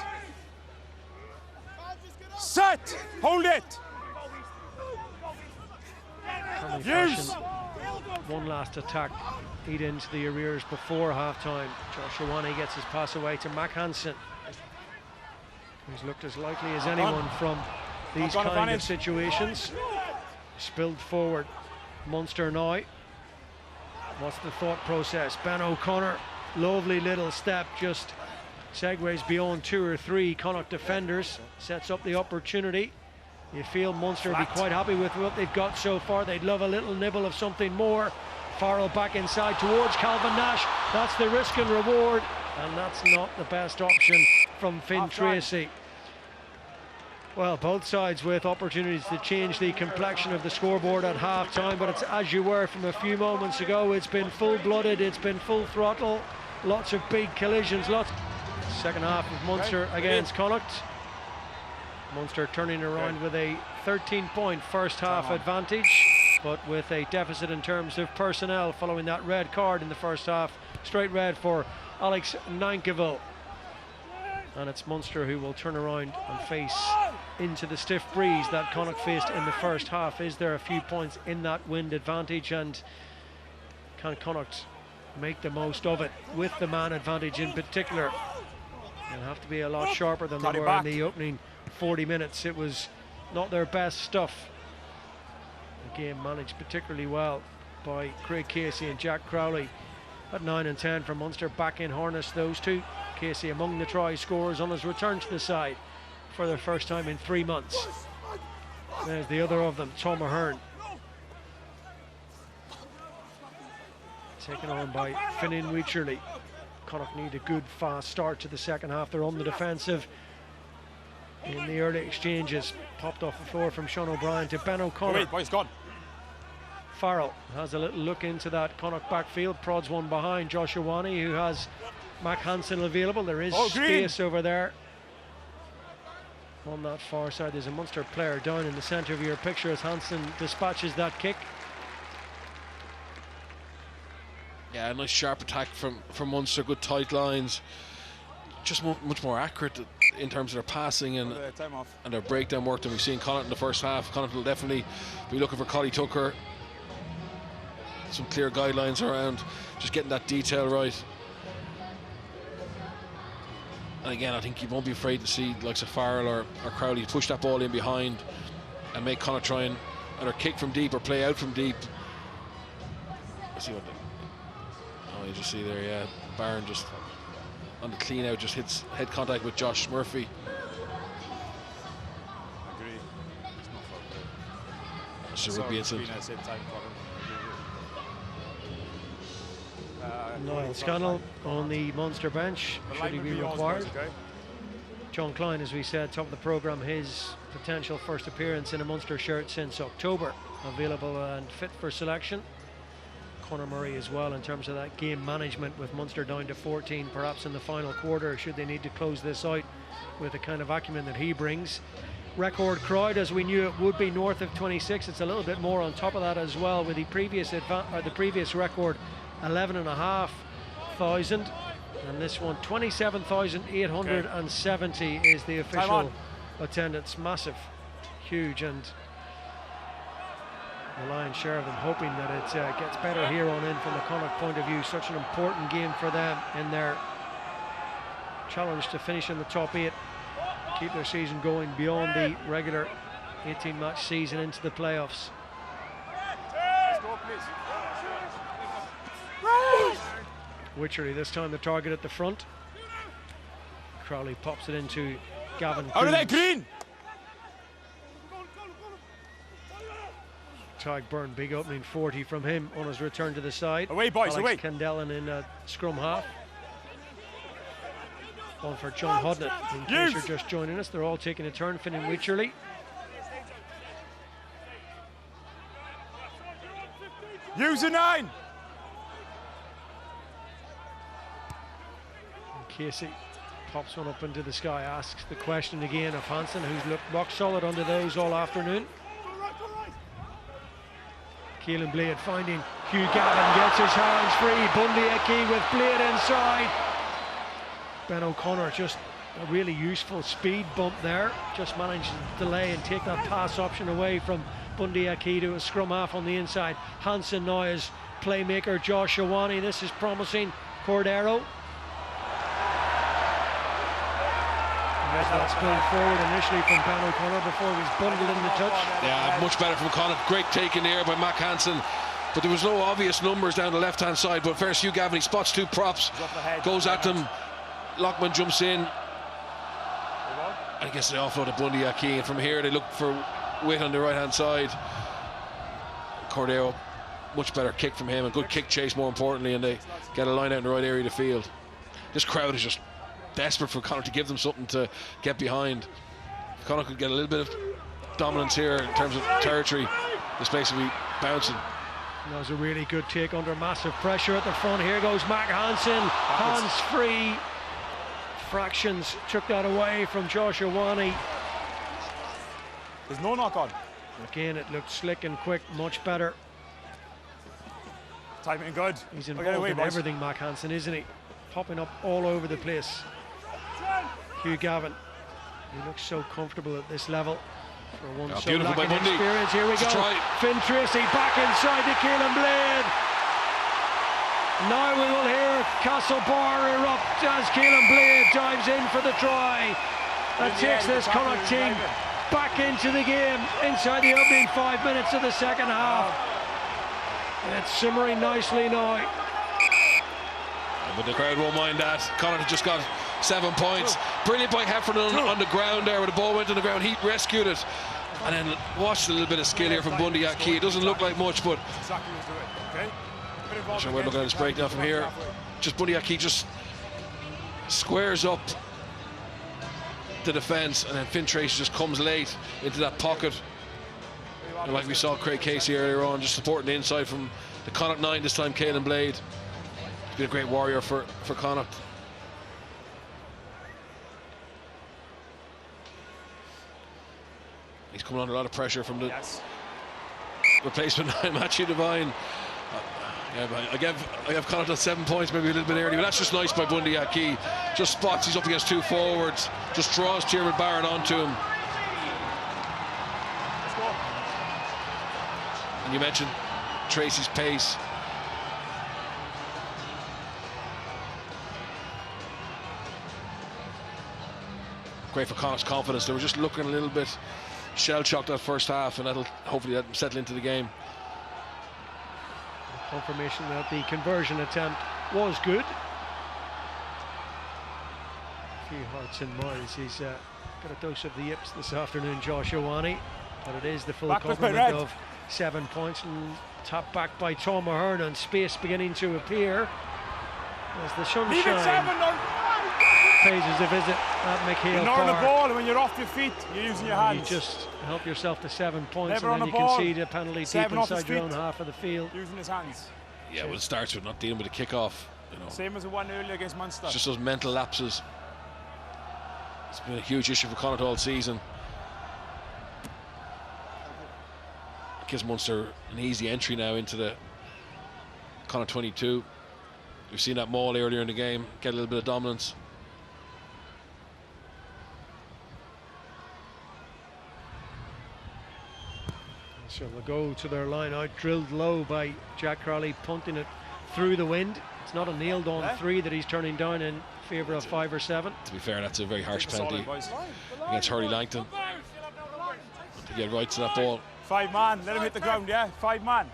Set. Hold it. Use. One last attack, eat into the arrears before half-time. Josh Ioane gets his pass away to Mac Hansen, who's looked as likely as anyone from these kind of situations. Spilled forward. Munster now. What's the thought process? Ben O'Connor, lovely little step, just segues beyond 2 or 3 Connacht defenders, sets up the opportunity. You feel Munster will be quite happy with what they've got so far. They'd love a little nibble of something more. Farrell back inside towards Calvin Nash. That's the risk and reward, and that's not the best option from Finn Tracy. Well, both sides with opportunities to change the complexion of the scoreboard at half-time, but it's as you were from a few moments ago. It's been full-blooded, it's been full throttle, lots of big collisions, lots. Second half of Munster against Connacht. Munster turning around with a 13-point first half advantage, but with a deficit in terms of personnel following that red card in the first half. Straight red for Alex Nankivell. And it's Munster who will turn around and face into the stiff breeze that Connacht faced in the first half. Is there a few points in that wind advantage, and can Connacht make the most of it with the man advantage in particular? They'll have to be a lot sharper than they were in the opening 40 minutes. It was not their best stuff. The game managed particularly well by Craig Casey and Jack Crowley. At 9 and 10 for Munster, back in harness, those two. Casey among the try scorers on his return to the side for the first time in 3 months. There's the other of them, Tom Ahern. Taken on by Finan Wycherley. Connacht need a good fast start to the second half. They're on the defensive in the early exchanges. Popped off the floor from Sean O'Brien to Ben O'Connor. Wait, boys, gone. Farrell has a little look into that Connacht backfield, prods one behind Josh Ioane, who has Mac Hansen available. There is space over there on that far side. There's a Munster player down in the centre of your picture as Hansen dispatches that kick. Yeah, a nice sharp attack from Munster, good tight lines, just much more accurate in terms of their passing and their breakdown work than we've seen Connacht in the first half. Connacht will definitely be looking for Collie Tucker. Some clear guidelines around just getting that detail right. And again, I think you won't be afraid to see likes of Farrell or Crowley push that ball in behind and make Connacht try and either kick from deep or play out from deep. Let's see what you just see there, yeah. Barron just on the clean out just hits head contact with Josh Murphy. Agree. It's not fair. It's a rugby incident. Niall Scannell on the Munster bench, should he be required. John Klein, as we said, top of the programme, his potential first appearance in a Munster shirt since October, available and fit for selection. Conor Murray as well in terms of that game management, with Munster down to 14 perhaps in the final quarter, should they need to close this out with the kind of acumen that he brings. Record crowd, as we knew it would be, north of 26. It's a little bit more on top of that as well, with the previous record 11,500, and this one 27,870 is the official attendance. Massive, huge, and the lion's share of them hoping that it gets better here on in from the Connacht point of view. Such an important game for them in their challenge to finish in the top 8, keep their season going beyond the regular 18-match season into the playoffs. Wycherley this time the target at the front. Crowley pops it into Gavin Coombs. Out of there, Green! Tyg Byrne, big opening 40 from him on his return to the side. Away, boys, Alex away. Kendellen in scrum half. One for John Hodnett. In case you're just joining us, they're all taking a turn. Finan Wycherley. Use a 9. Casey pops one up into the sky, asks the question again of Hansen, who's looked rock solid under those all afternoon. Keelan Blade finding Hugh Gavin, gets his hands free. Bundy Aki with Blade inside. Ben O'Connor, just a really useful speed bump there. Just managed to delay and take that pass option away from Bundy Aki to a scrum half on the inside. Hansen now is playmaker Josh Ioane. This is promising. Cordero. That's going forward initially from Ben O'Connor before he was bundled in the touch. Yeah, much better from Connacht. Great take in the air by Mac Hansen. But there was no obvious numbers down the left-hand side. But first, Hugh Gavin, he spots two props, goes at them. Lockman jumps in. And gets the offload to Bundy Aki. And from here, they look for weight on the right-hand side. Cordero, much better kick from him. A good kick chase, more importantly. And they get a line out in the right area of the field. This crowd is just desperate for Connacht to give them something to get behind. If Connacht could get a little bit of dominance here in terms of territory, this place will be bouncing. That was a really good take under massive pressure at the front. Here goes Mac Hansen, hands free. Fractions took that away from Josh Ioane. There's no knock on. Again, it looked slick and quick, much better. Timing good. He's involved in everything, Mac Hansen, isn't he? Popping up all over the place. Hugh Gavin, he looks so comfortable at this level for one so lacking experience. Here we go. Finn Tracy back inside to Keelan Blade. Now we will hear Castlebar erupt as Keelan Blade dives in for the try. That takes this Connacht team back into the game inside the opening 5 minutes of the second half. And it's simmering nicely now. But the crowd won't mind that. Connacht just got 7 points. Brilliant by Heffernan on the ground there, where the ball went on the ground. He rescued it. And then watched a little bit of skill here from Bundy Aki. It doesn't look like much, but I'm sure we're looking at this breakdown from here. Just Bundy Aki just squares up the defence, and then Finn Tracy just comes late into that pocket. And like we saw Craig Casey earlier on, just supporting the inside from the Connacht 9 this time, Keelan Blade. He's been a great warrior for Connacht. He's coming under a lot of pressure from the replacement Matthew Devine. I gave Connacht 7 points, maybe a little bit early, but that's just nice by Bundy Aki. Just spots, he's up against two forwards, just draws Tiernan Barron onto him. And you mentioned Tracy's pace. Great for Connacht's confidence. They were just looking a little bit shell-shocked that first half, and that'll hopefully settle into the game. Confirmation that the conversion attempt was good. A few hearts and minds. He's got a dose of the yips this afternoon, Josh Ioane, but it is the full complement of 7 points, and tapped back by Tom Ahern, and space beginning to appear as the sunshine pays us a visit at MacHale Park. Ignore the ball when you're off your feet, you're using your hands. You just help yourself to 7 points, Never and then you concede a penalty deep inside your own half of the field. Using his hands. Yeah, well, it starts with not dealing with a kick-off. You know. Same as the one earlier against Munster. It's just those mental lapses. It's been a huge issue for Connacht all season. It gives Munster an easy entry now into the Connacht 22. We've seen that maul earlier in the game, get a little bit of dominance. So they'll go to their line out, drilled low by Jack Crowley, punting it through the wind. It's not a nailed-on 3 that he's turning down in favour of 5 or 7. To be fair, that's a very harsh penalty against Hurley Langton to get right to that ball. 5 man, let him hit the ground, yeah? 5 man.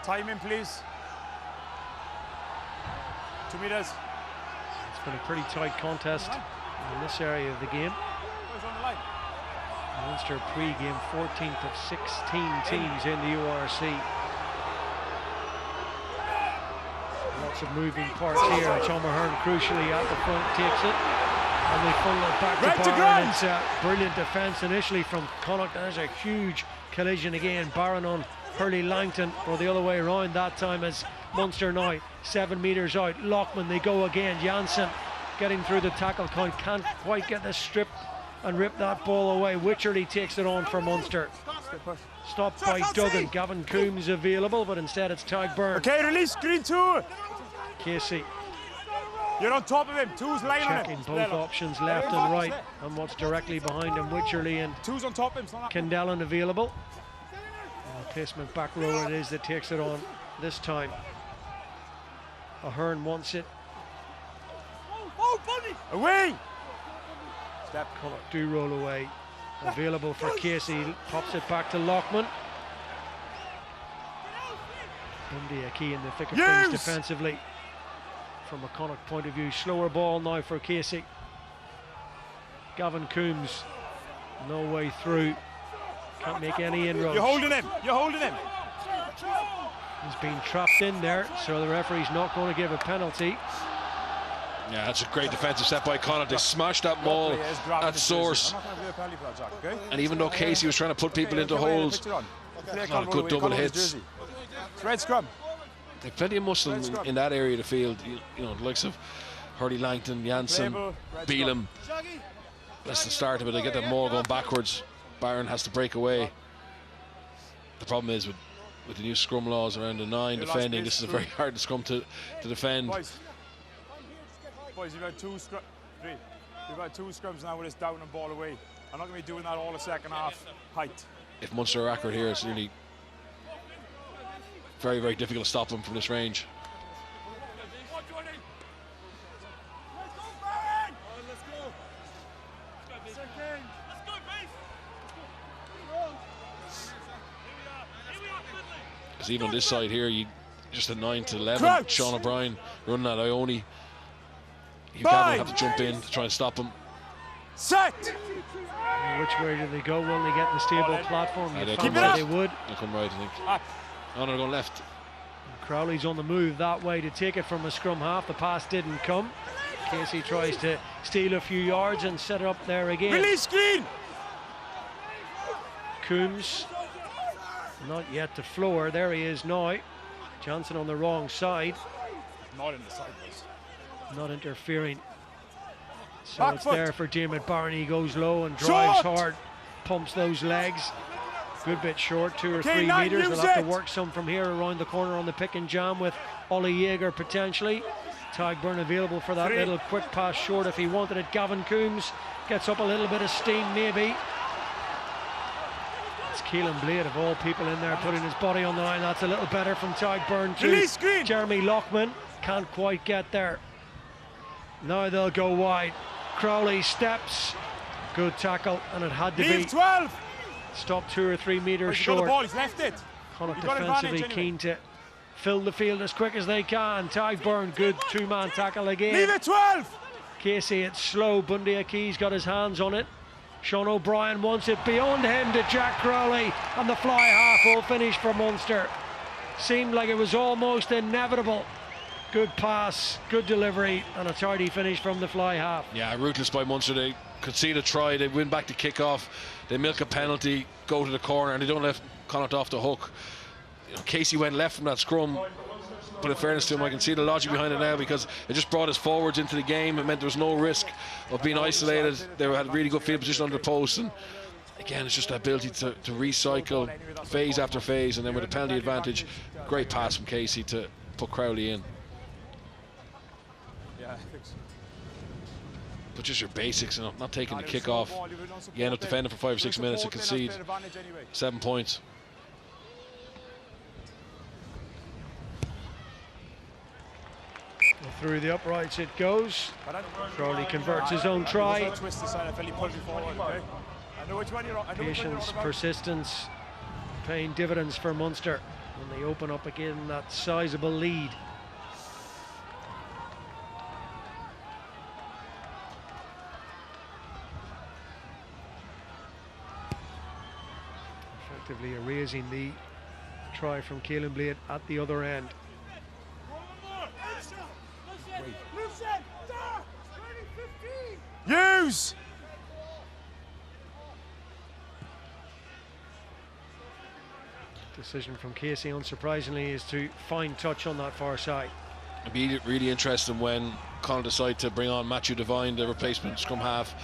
Timing, please. 2 meters. It's been a pretty tight contest in this area of the game. Munster pre-game 14th of 16 teams in the URC. Lots of moving parts here. Tom Ahern crucially at the front takes it, and they funnel it back to Barron. It's a brilliant defence initially from Connacht. There's a huge collision again. Barron on Hurley Langton, or the other way around that time, as Munster now, 7 metres out. Lockman, they go again. Janssen getting through the tackle count, can't quite get the strip and rip that ball away. Wycherley takes it on for Munster. Stopped by Duggan. Gavin Coombs available, but instead it's Tadhg Byrne. Okay, release, green 2. Casey You're on top of him, 2's lying on checking him. both options, left and right, and what's directly behind him. Wycherley and 2's on top of him. Kendellen available. Replacement back row it is that takes it on this time. Ahern wants it. Away! Step. Connacht do roll away. Available for Casey. Pops it back to Lockman. Bundy a key in the thick of things defensively. From a Connacht point of view, slower ball now for Casey. Gavin Coombs, no way through. Can't make any inroads. You're holding him. You're holding him. He's been trapped in there, so the referee's not going to give a penalty. Yeah, that's a great defensive set by Connacht. They smashed that ball at source. And even though Casey was trying to put people into holes, not good double hits. Red scrum. They've plenty of muscle in that area of the field. You know, the likes of Hurley Langton, Janssen, Beelum. That's the start of it. They get that more going backwards. Barron has to break away. The problem is with the new scrum laws around the 9 defending, this is a very hard scrum to defend. Boys, you've had 2 scrums. You've had 2 scrums now with this down and ball away. I'm not going to be doing that all the second half height. If Munster are accurate here, it's really very, very difficult to stop them from this range. Because even on this side here, you just a 9 to 11. Crouch. Sean O'Brien running at Ione. You can't have to jump in to try and stop him. Set! Which way do they go? Will they get in the stable platform? They'll Keep come it right. they would. They'll come right, I think. Up. Oh, no, they're going left. Crowley's on the move that way to take it from a scrum half. The pass didn't come. Casey tries to steal a few yards and set it up there again. Release screen! Coombs not yet to floor. There he is now. Johnson on the wrong side. Not in the side, boys. Not interfering. So Back it's foot. there for Diarmuid Barney. He goes low and drives hard. Pumps those legs. Good bit short, 2 or 3 meters. They'll have to work some from here around the corner on the pick and jam with Ollie Jaeger potentially. Tadhg Byrne available for that little quick pass short if he wanted it. Gavin Coombs gets up a little bit of steam maybe. It's Keelan Blade of all people in there putting his body on the line. That's a little better from Tadhg Byrne too. Jeremy Lockman can't quite get there. Now they'll go wide. Crowley steps. Good tackle, and it had to be 12. stopped 2 or 3 meters He's got the short. ball, he's left it. Connacht You've got defensively advantage keen to fill the field as quick as they can. Tadhg Byrne, good 2-man tackle again. Leave it 12. Casey, it's slow. Bundy Aki's got his hands on it. Sean O'Brien wants it beyond him to Jack Crowley, and the fly half will finish for Munster. Seemed like it was almost inevitable. Good pass, good delivery, and a tardy finish from the fly half. Yeah, ruthless by Munster. They concede a try, they win back the kick-off, they milk a penalty, go to the corner, and they don't let Connacht off the hook. You know, Casey went left from that scrum, but in fairness to him, I can see the logic behind it now, because it just brought us forwards into the game. It meant there was no risk of being isolated. They had really good field position under the post, and again, it's just the ability to recycle phase after phase, and then with a penalty advantage, great pass from Casey to put Crowley in. Yeah. But just your basics, you know, not taking the kick off. You end up defending for 5 or 6 minutes and concede 7 points. Through the uprights it goes. Crowley converts his own try. Patience, persistence, paying dividends for Munster when they open up again that sizable lead. Effectively erasing the try from Keelan Blade at the other end. Use! Decision from Casey, unsurprisingly, is to find touch on that far side. It'd be really interesting when Connacht decide to bring on Matthew Devine, the replacement scrum half,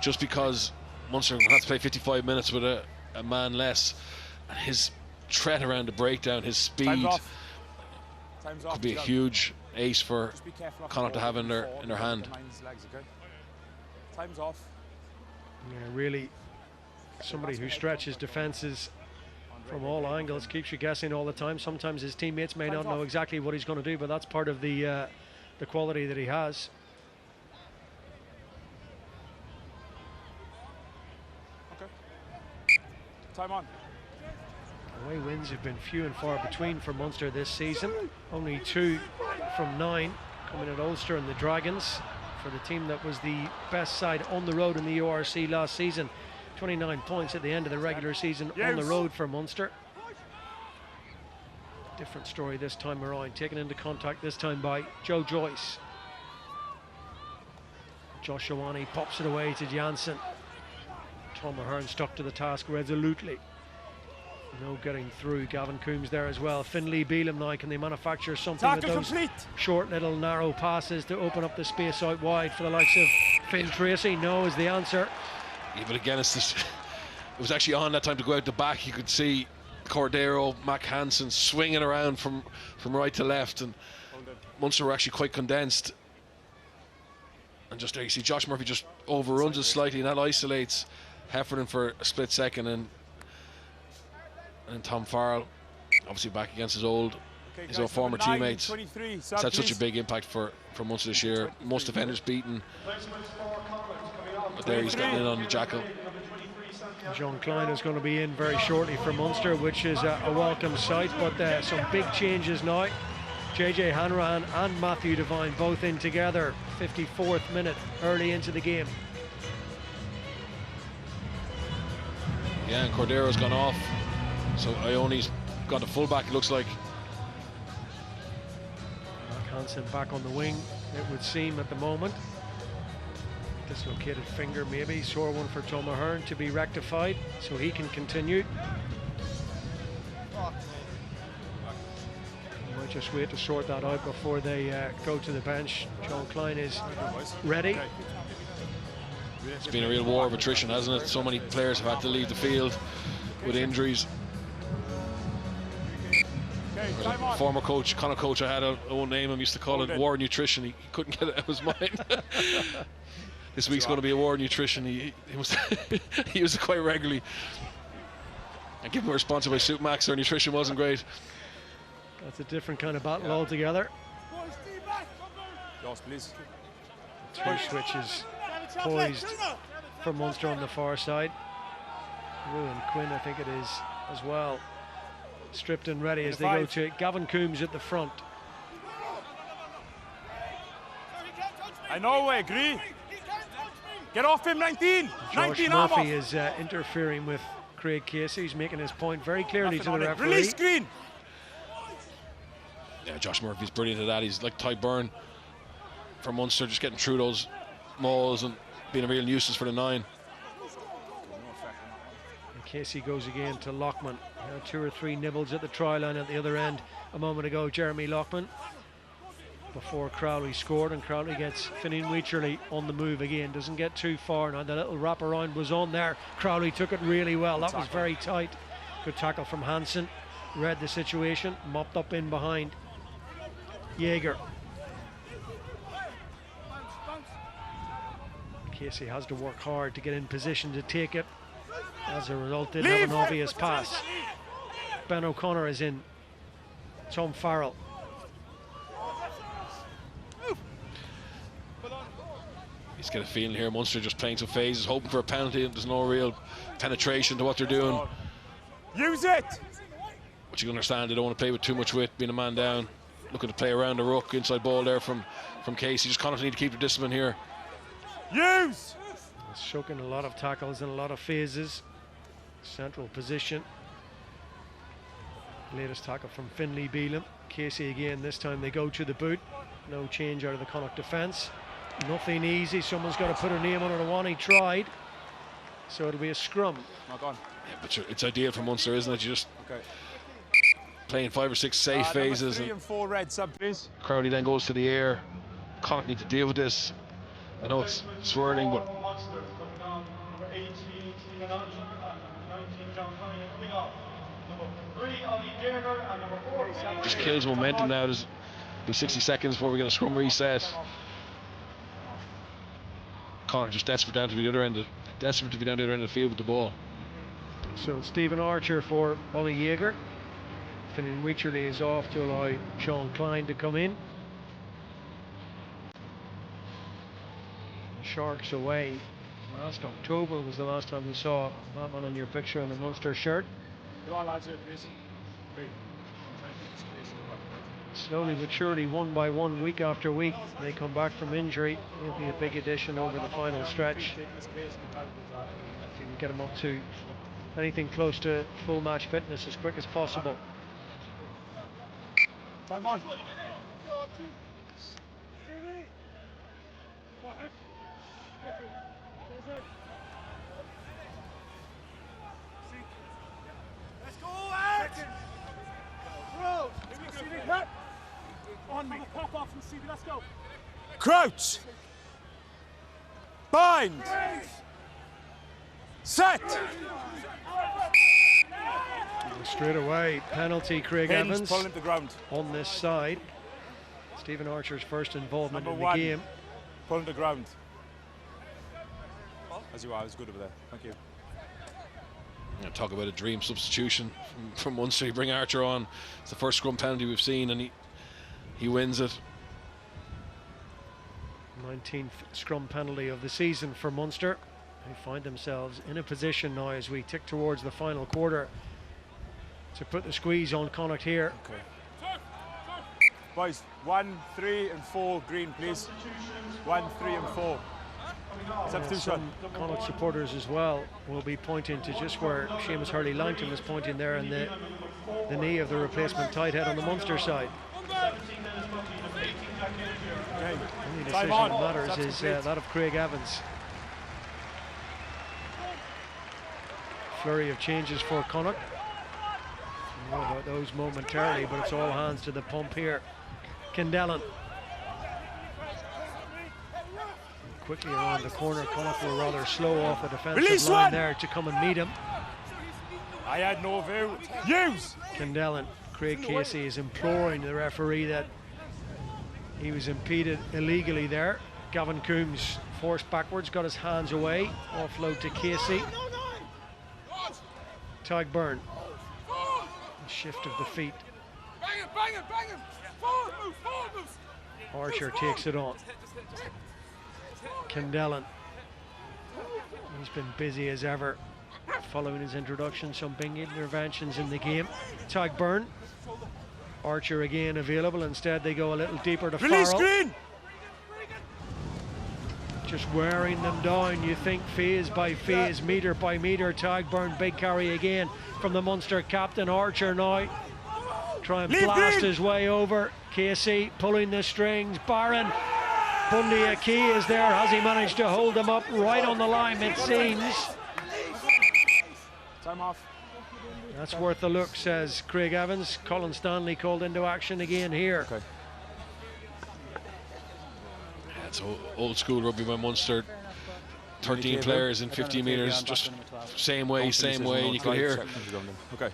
just because Munster have to play 55 minutes with a man less. And his threat around the breakdown, his speed, Time's could off, be a John. huge ace for Just be careful off the Connacht to ball have in their before hand. the mind's legs, okay? Time's off. Yeah, really, somebody who stretches defences from all angles, keeps you guessing all the time. Sometimes his teammates may not know exactly what he's going to do, but that's part of the quality that he has. Okay. Time on. Away wins have been few and far between for Munster this season. Only 2 from 9 coming at Ulster and the Dragons, for the team that was the best side on the road in the URC last season. 29 points at the end of the regular season on the road for Munster. Different story this time around, taken into contact this time by Joe Joyce. Josh Ioane pops it away to Janssen. Tom Ahern stuck to the task resolutely. No getting through. Gavin Coombs there as well. Finlay Beelum now, can they manufacture something with those short little narrow passes to open up the space out wide for the likes of Finn Tracy? No is the answer. Yeah, but again, it's this, it was actually on that time to go out the back. You could see Cordero, Mac Hansen swinging around from right to left, and Munster were actually quite condensed. And just there you see Josh Murphy just overruns it slightly, and that isolates Heffernan for a split second, and Tom Farrell, obviously back against his old former teammates. It's had such a big impact for Munster this year. Most defenders beaten, but there he's getting in on the jackal. John Klein is going to be in very shortly for Munster, which is a welcome sight, but some big changes now. JJ Hanrahan and Matthew Devine both in together. 54th minute, early into the game. Yeah, and Cordero's gone off, so Ioane's got a fullback, it looks like. Hansen back on the wing, it would seem at the moment. Dislocated finger maybe, sore one for Tom Ahern to be rectified so he can continue. We might just wait to sort that out before they go to the bench. John Klein is ready. It's been a real war of attrition, hasn't it? So many players have had to leave the field with injuries. Former coach, Connacht coach, I had a own name him, used to call it war nutrition. He couldn't get it out of his mind. This week's going to be a war nutrition. He was he was quite regularly. And given we're sponsored by Supermax, their nutrition wasn't great. That's a different kind of battle altogether. Yours, please. 2 switches poised for Munster on the far side. Ruin Quinn, I think it is, as well. Stripped and ready as they go to Gavin Coombs at the front. I know, I agree. Get off him, 19! Josh 19, Murphy is interfering with Craig Casey. He's making his point very clearly to the referee. Release screen! Yeah, Josh Murphy's brilliant at that. He's like Ty Byrne from Munster, just getting through those mauls and being a real nuisance for the 9. And Casey goes again to Lockman. 2 or 3 nibbles at the try line at the other end a moment ago. Jeremy Lockman, before Crowley scored, and Crowley gets Finian Weacherly on the move again. Doesn't get too far now. The little wraparound was on there. Crowley took it really well. That was very tight. Good tackle from Hansen. Read the situation, mopped up in behind Jaeger. Casey has to work hard to get in position to take it. As a result, didn't have an obvious pass. Ben O'Connor is in. Tom Farrell. He's got a feeling here Munster just playing some phases, hoping for a penalty, and there's no real penetration to what they're doing. Use it! But you can understand they don't want to play with too much width, being a man down. Looking to play around the ruck, inside ball there from Casey. Just Connacht need to keep the discipline here. Use! It's choking a lot of tackles in a lot of phases. Central position. Latest tackle from Finlay Beelum. Casey again, this time they go to the boot. No change out of the Connacht defence. Nothing easy, someone's got to put a name on it. One he tried. So it'll be a scrum. Not gone. Yeah, but it's ideal for Munster, isn't it? You just playing 5 or 6 safe phases. 3 and 4 red sub, please. Crowley then goes to the air. Connacht need to deal with this. I know it's swirling, but just kills momentum now. There's be 60 seconds before we get a scrum reset. Connacht just desperate to be down the other end of the field with the ball. So Stephen Archer for Ollie Jaeger. Finn Wycherley is off to allow Sean Klein to come in. Sharks away. Last October was the last time we saw that one on your picture in the Munster shirt. Slowly but surely, one by one, week after week, they come back from injury. It'll be a big addition over the final stretch. If you can get them up to anything close to full match fitness as quick as possible. Come on. Let's go, Ed! On me, pop off from Stevie, let's go. Crouch. Bind. Set. Straight away, penalty Craig Hinge, Evans pulling the ground. on this side. Stephen Archer's first involvement Number in the 1. game. Pulling the ground. As you are, it was good over there. Thank you. Talk about a dream substitution from Munster. You bring Archer on. It's the first scrum penalty we've seen, and he wins it. 19th scrum penalty of the season for Munster, who find themselves in a position now as we tick towards the final quarter to put the squeeze on Connacht here. Okay. Boys, 1, 3 and 4 green, please. 1, 3 and 4. Substitution. Some Connacht supporters as well will be pointing to just where Seamus Hurley-Langton is pointing there in the knee of the replacement tight head on the Munster side. Okay. The only decision that matters is that of Craig Evans. Flurry of changes for Connacht. More about those momentarily, but it's all hands to the pump here. Kendellen. Quickly around the corner, Connacht were rather slow off the defensive line there to come and meet him. I had no view. Use! Kendellen, Craig Casey is imploring the referee that he was impeded illegally there. Gavin Coombs forced backwards, got his hands away. Offload to Casey. Tag Byrne. Shift of the feet. Bang it! Forward moves! Archer takes it on. Kendellen. He's been busy as ever following his introduction. Some big interventions in the game. Tag Byrne. Archer again available. Instead they go a little deeper to Release Farrell. green! Just wearing them down, you think, phase by phase, metre by metre. Tag Byrne, big carry again from the Munster captain. Archer now try and blast his way over. Casey pulling the strings. Barron. Bundy Aki is there. Has he managed to hold them up right on the line, it seems? Time off. That's worth a look, says Craig Evans. Colin Stanley called into action again here. Okay. It's old school rugby by Munster. 13 players in 50 metres, just same way, and you could hear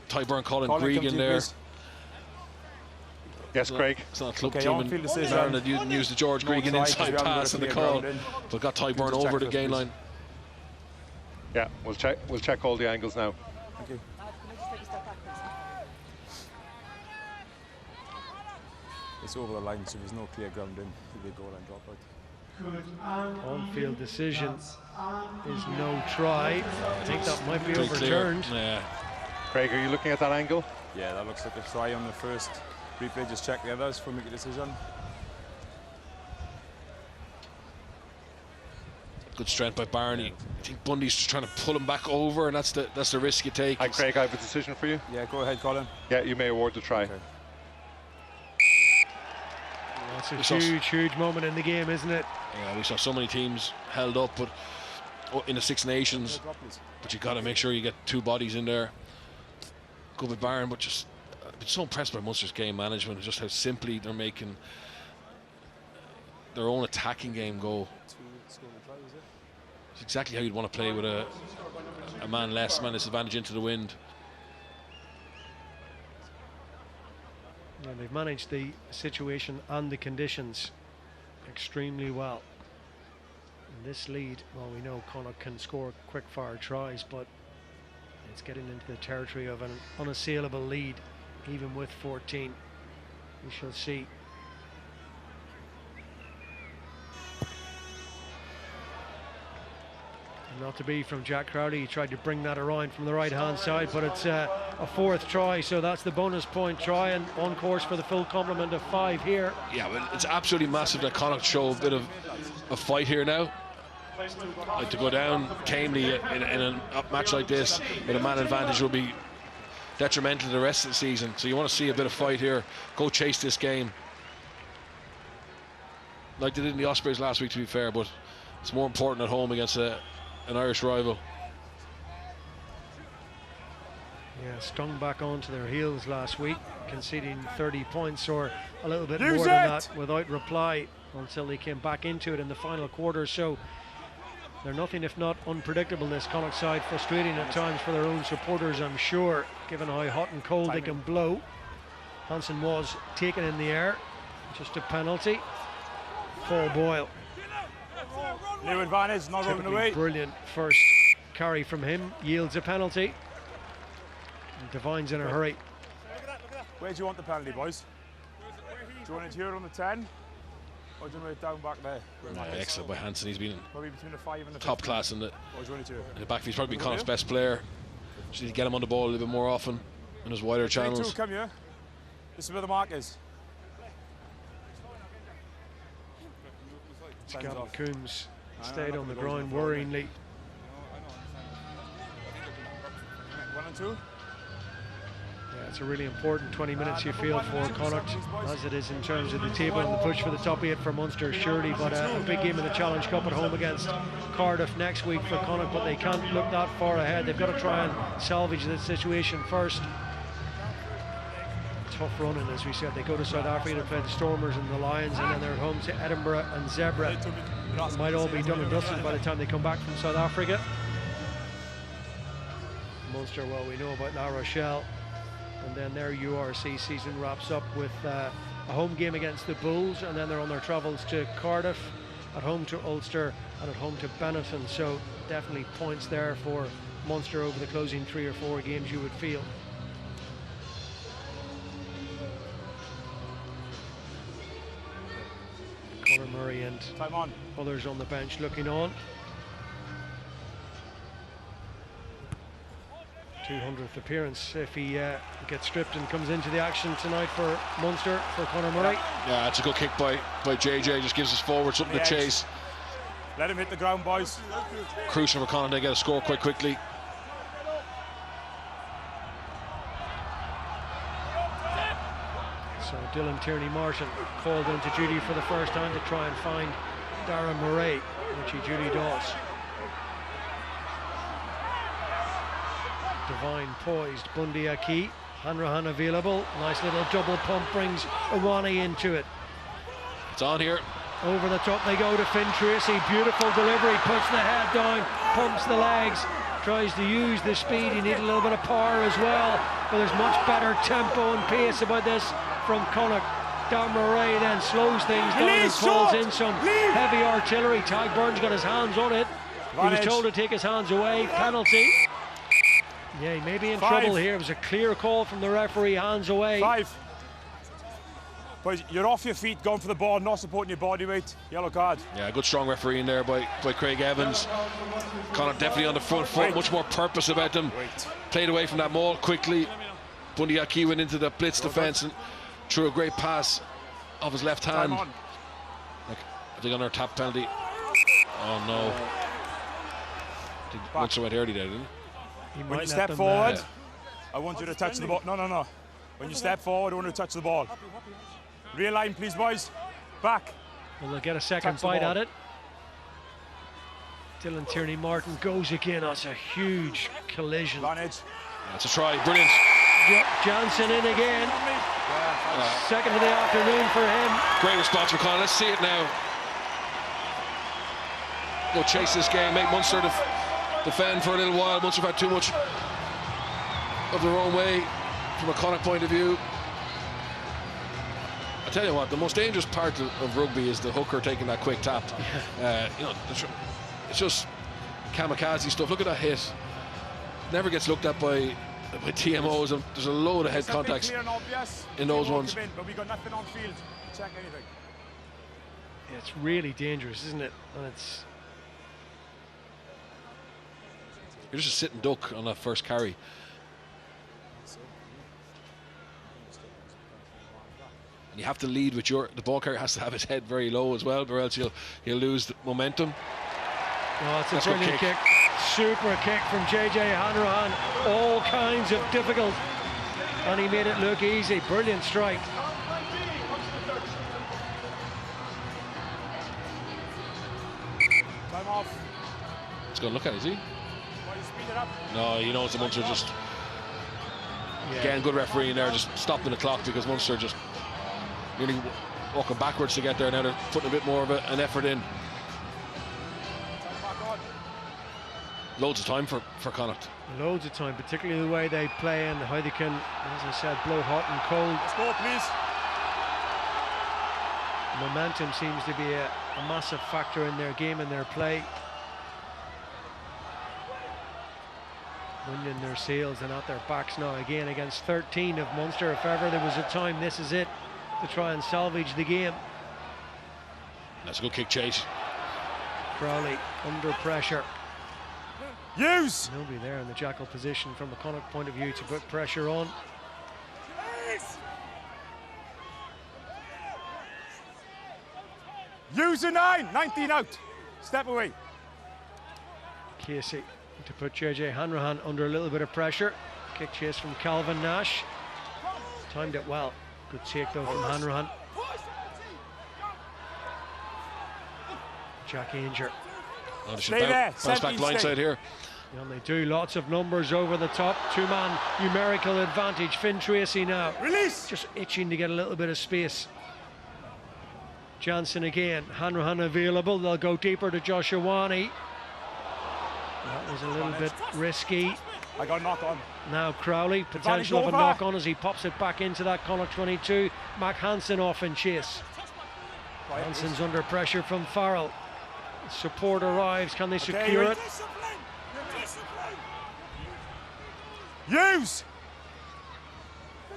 Ty Byrne calling Grieg in there. Yes, Craig. It's not a club team in Ireland that used the George Grieg inside pass in the call, but got Ty Byrne over the gain line. Yeah, we'll check all the angles now. Thank you. It's over the line, so there's no clear ground in. It'll be a goal line dropout. On-field decision is no try. I think that might be Pretty overturned. clear. Yeah. Craig, are you looking at that angle? Yeah, that looks like a try on the first replay. Just check the others before we make a decision. Good strength by Barney. I think Bundy's just trying to pull him back over, and that's the risk you take. Hi, Craig, I have a decision for you. Yeah, go ahead, Colin. Yeah, you may award the try. Okay. That's a huge moment in the game, isn't it? Yeah, we saw so many teams held up, but in the Six Nations. But you got to make sure you get two bodies in there. Good with Barron, but just been so impressed by Munster's game management, just how simply they're making their own attacking game go. It's exactly how you'd want to play with a man disadvantage into the wind. And they've managed the situation and the conditions extremely well. And this lead, well, we know Connacht can score quick fire tries, but it's getting into the territory of an unassailable lead, even with 14. We shall see. Not to be from Jack Crowley. He tried to bring that around from the right hand side, but it's a fourth try, so that's the bonus point try, and on course for the full complement of 5 here. Yeah, well, it's absolutely massive that Connacht show a bit of a fight here now. Like, to go down tamely in a match like this with a man advantage will be detrimental to the rest of the season. So you want to see a bit of fight here. Go chase this game, like they did in the Ospreys last week, to be fair, but it's more important at home against an Irish rival. Yeah, stung back onto their heels last week, conceding 30 points or a little bit more than that without reply until they came back into it in the final quarter. So they're nothing if not unpredictable, this Connacht side. Frustrating at times for their own supporters, I'm sure, given how hot and cold they can blow. Hansen was taken in the air, just a penalty. Paul Boyle. New advantage, not running away. Brilliant first carry from him, yields a penalty. And Devine's in a hurry. Where do you want the penalty, boys? Do you want it here on the 10? Or do you want it down back there? Excellent by Hansen. He's been probably between the 5 and the top 15. class in the backfield. He's probably Connacht's best player. Just need to get him on the ball a little bit more often in his wider channels. Come here. This is where the mark is. Gavin Coombs stayed on the ground worryingly. 1 and 2. Yeah, it's a really important 20 minutes, you feel, for Connacht, as it is in terms of the table and the push for the top 8 for Munster, surely. But a big game in the Challenge Cup at home against Cardiff next week for Connacht, but they can't look that far ahead. They've got to try and salvage this situation first. Tough running, as we said. They go to South Africa to play the Stormers and the Lions, and then they're at home to Edinburgh and Zebra. It might all be done and dusted by the time they come back from South Africa. Munster, well, we know about La Rochelle, and then their URC season wraps up with a home game against the Bulls, and then they're on their travels to Cardiff, at home to Ulster, and at home to Benetton. So definitely points there for Munster over the closing 3 or 4 games, you would feel. Conor Murray and others on the bench looking on. 200th appearance if he gets stripped and comes into the action tonight for Munster, for Conor Murray. Yeah, it's a good kick by JJ, just gives us forward something to chase. Let him hit the ground, boys. Crucial for Connacht to get a score quite quickly. So Dylan Tierney-Martin called into duty for the first time to try and find Darren Murray, which he duty does. Devine poised, Bundy Aki, Hanrahan available. Nice little double pump brings Iwani into it. It's on here. Over the top they go to Finn Tracy. Beautiful delivery, puts the head down, pumps the legs, tries to use the speed. You need a little bit of power as well, but there's much better tempo and pace about this from Connacht. Darren Murray then slows things down and calls in some heavy artillery. Tadhg Burns got his hands on it. He was told to take his hands away. Penalty. Yeah, he may be in trouble here. It was a clear call from the referee, hands away. 5. Boys, you're off your feet, going for the ball, not supporting your body weight. Yellow card. Yeah, good strong refereeing there by Craig Evans. Connacht definitely on the front foot, much more purpose about them. Played away from that maul quickly. Bundy Aki went into the blitz defence and threw a great pass off his left hand. Like, I think on their tap penalty. Oh no. I think Munster went early there, didn't he? When you step forward, I want you to touch the ball. No. When you step forward, I want you to touch the ball. Realign, please, boys. Back. Well, they'll get a second bite at it. Dylan Tierney-Martin goes again. That's a huge collision. Advantage. That's a try. Brilliant. Johnson in again. Second of the afternoon for him. Great response from Connacht. Let's see it now. Go chase this game, make Munster defend for a little while. Munster have had too much of their own way from a Connacht point of view. I tell you what, the most dangerous part of rugby is the hooker taking that quick tap. You know, it's just kamikaze stuff. Look at that hit. Never gets looked at by TMOs, and there's a load of head contacts in those ones. But we got nothing on field. Check anything. It's really dangerous, isn't it? And it's You're just a sitting duck on that first carry. And you have to lead with the ball carrier has to have his head very low as well, or else he'll lose the momentum. Oh, it's a brilliant kick. Super kick from JJ Hanrahan. All kinds of difficult. And he made it look easy. Brilliant strike. Time off. Let's go look at it, is he? Why you speed it up? No, you know, it's the Munster just... Again, good referee in there, just stopping the clock because Munster just nearly walking backwards to get there. Now they're putting a bit more of an effort in. Loads of time for Connacht. Loads of time, particularly the way they play and how they can, as I said, blow hot and cold. Let's go, please. Momentum seems to be a massive factor in their game and their play. Winding their sails and at their backs now again against 13 of Munster. If ever there was a time, this is it, to try and salvage the game. That's a good kick chase. Crowley under pressure. Use! Nobody there in the jackal position from a Connacht point of view to put pressure on. Use a 9! 19 out! Step away. Casey to put JJ Hanrahan under a little bit of pressure. Kick chase from Calvin Nash. Timed it well. Good take though from Hanrahan. Jack Ainger. Oh, bounce back blindside here. And they do lots of numbers over the top. Two-man numerical advantage. Finn Tracy now. Release! Just itching to get a little bit of space. Johnson again. Hanrahan available. They'll go deeper to Joshua. That was a little bit risky. I got a knock on. Now Crowley, potential of a knock on as he pops it back into that Connacht 22. Mac Hansen off in chase. Hansen's under pressure from Farrell. Support arrives. Can they secure it? Use!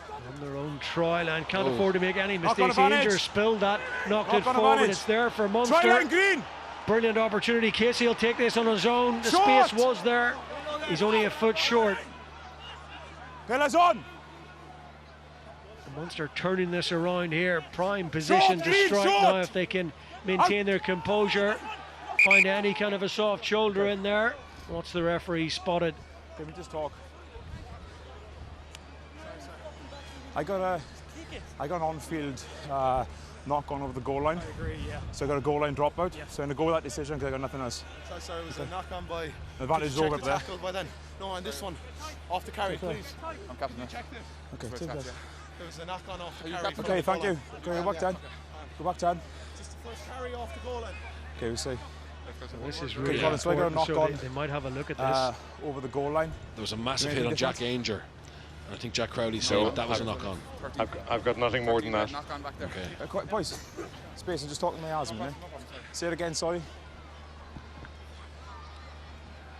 On their own try line. Can't Oh. afford to make any Knock on mistakes. advantage. Ainger spilled that. Knocked Knock it on forward. advantage. It's there for Try Munster. line green! Brilliant opportunity. Casey will take this on his own. The Short. space was there. He's only a foot short. Pella's on! Munster turning this around here. Prime position to green, strike short. now if they can maintain their composure. Find any kind of a soft shoulder in there. What's the referee spotted? Can we just talk? I got an on-field knock on over the goal line. I agree, yeah. So I got a goal line dropout. Yeah. So I'm going to go with that decision because I got nothing else. Sorry, was a knock on by. Advantage Check over the there. tackle by then. No, on this one, off the carry, please. I'm captain. Okay, take that. There was a knock on off the carry. Okay, thank you. Go back down. Go back down. Just the first carry off the goal line. Okay, we'll see. This is really Colin Swigger, important, so knock on. they might have a look at this. Over the goal line. There was a massive Anything hit on Jack different? Ainger. And I think Jack Crowley said that was a knock on. I've got nothing more than that. Okay. Boys, space, I'm just talking to my husband, man. Say it again, sorry.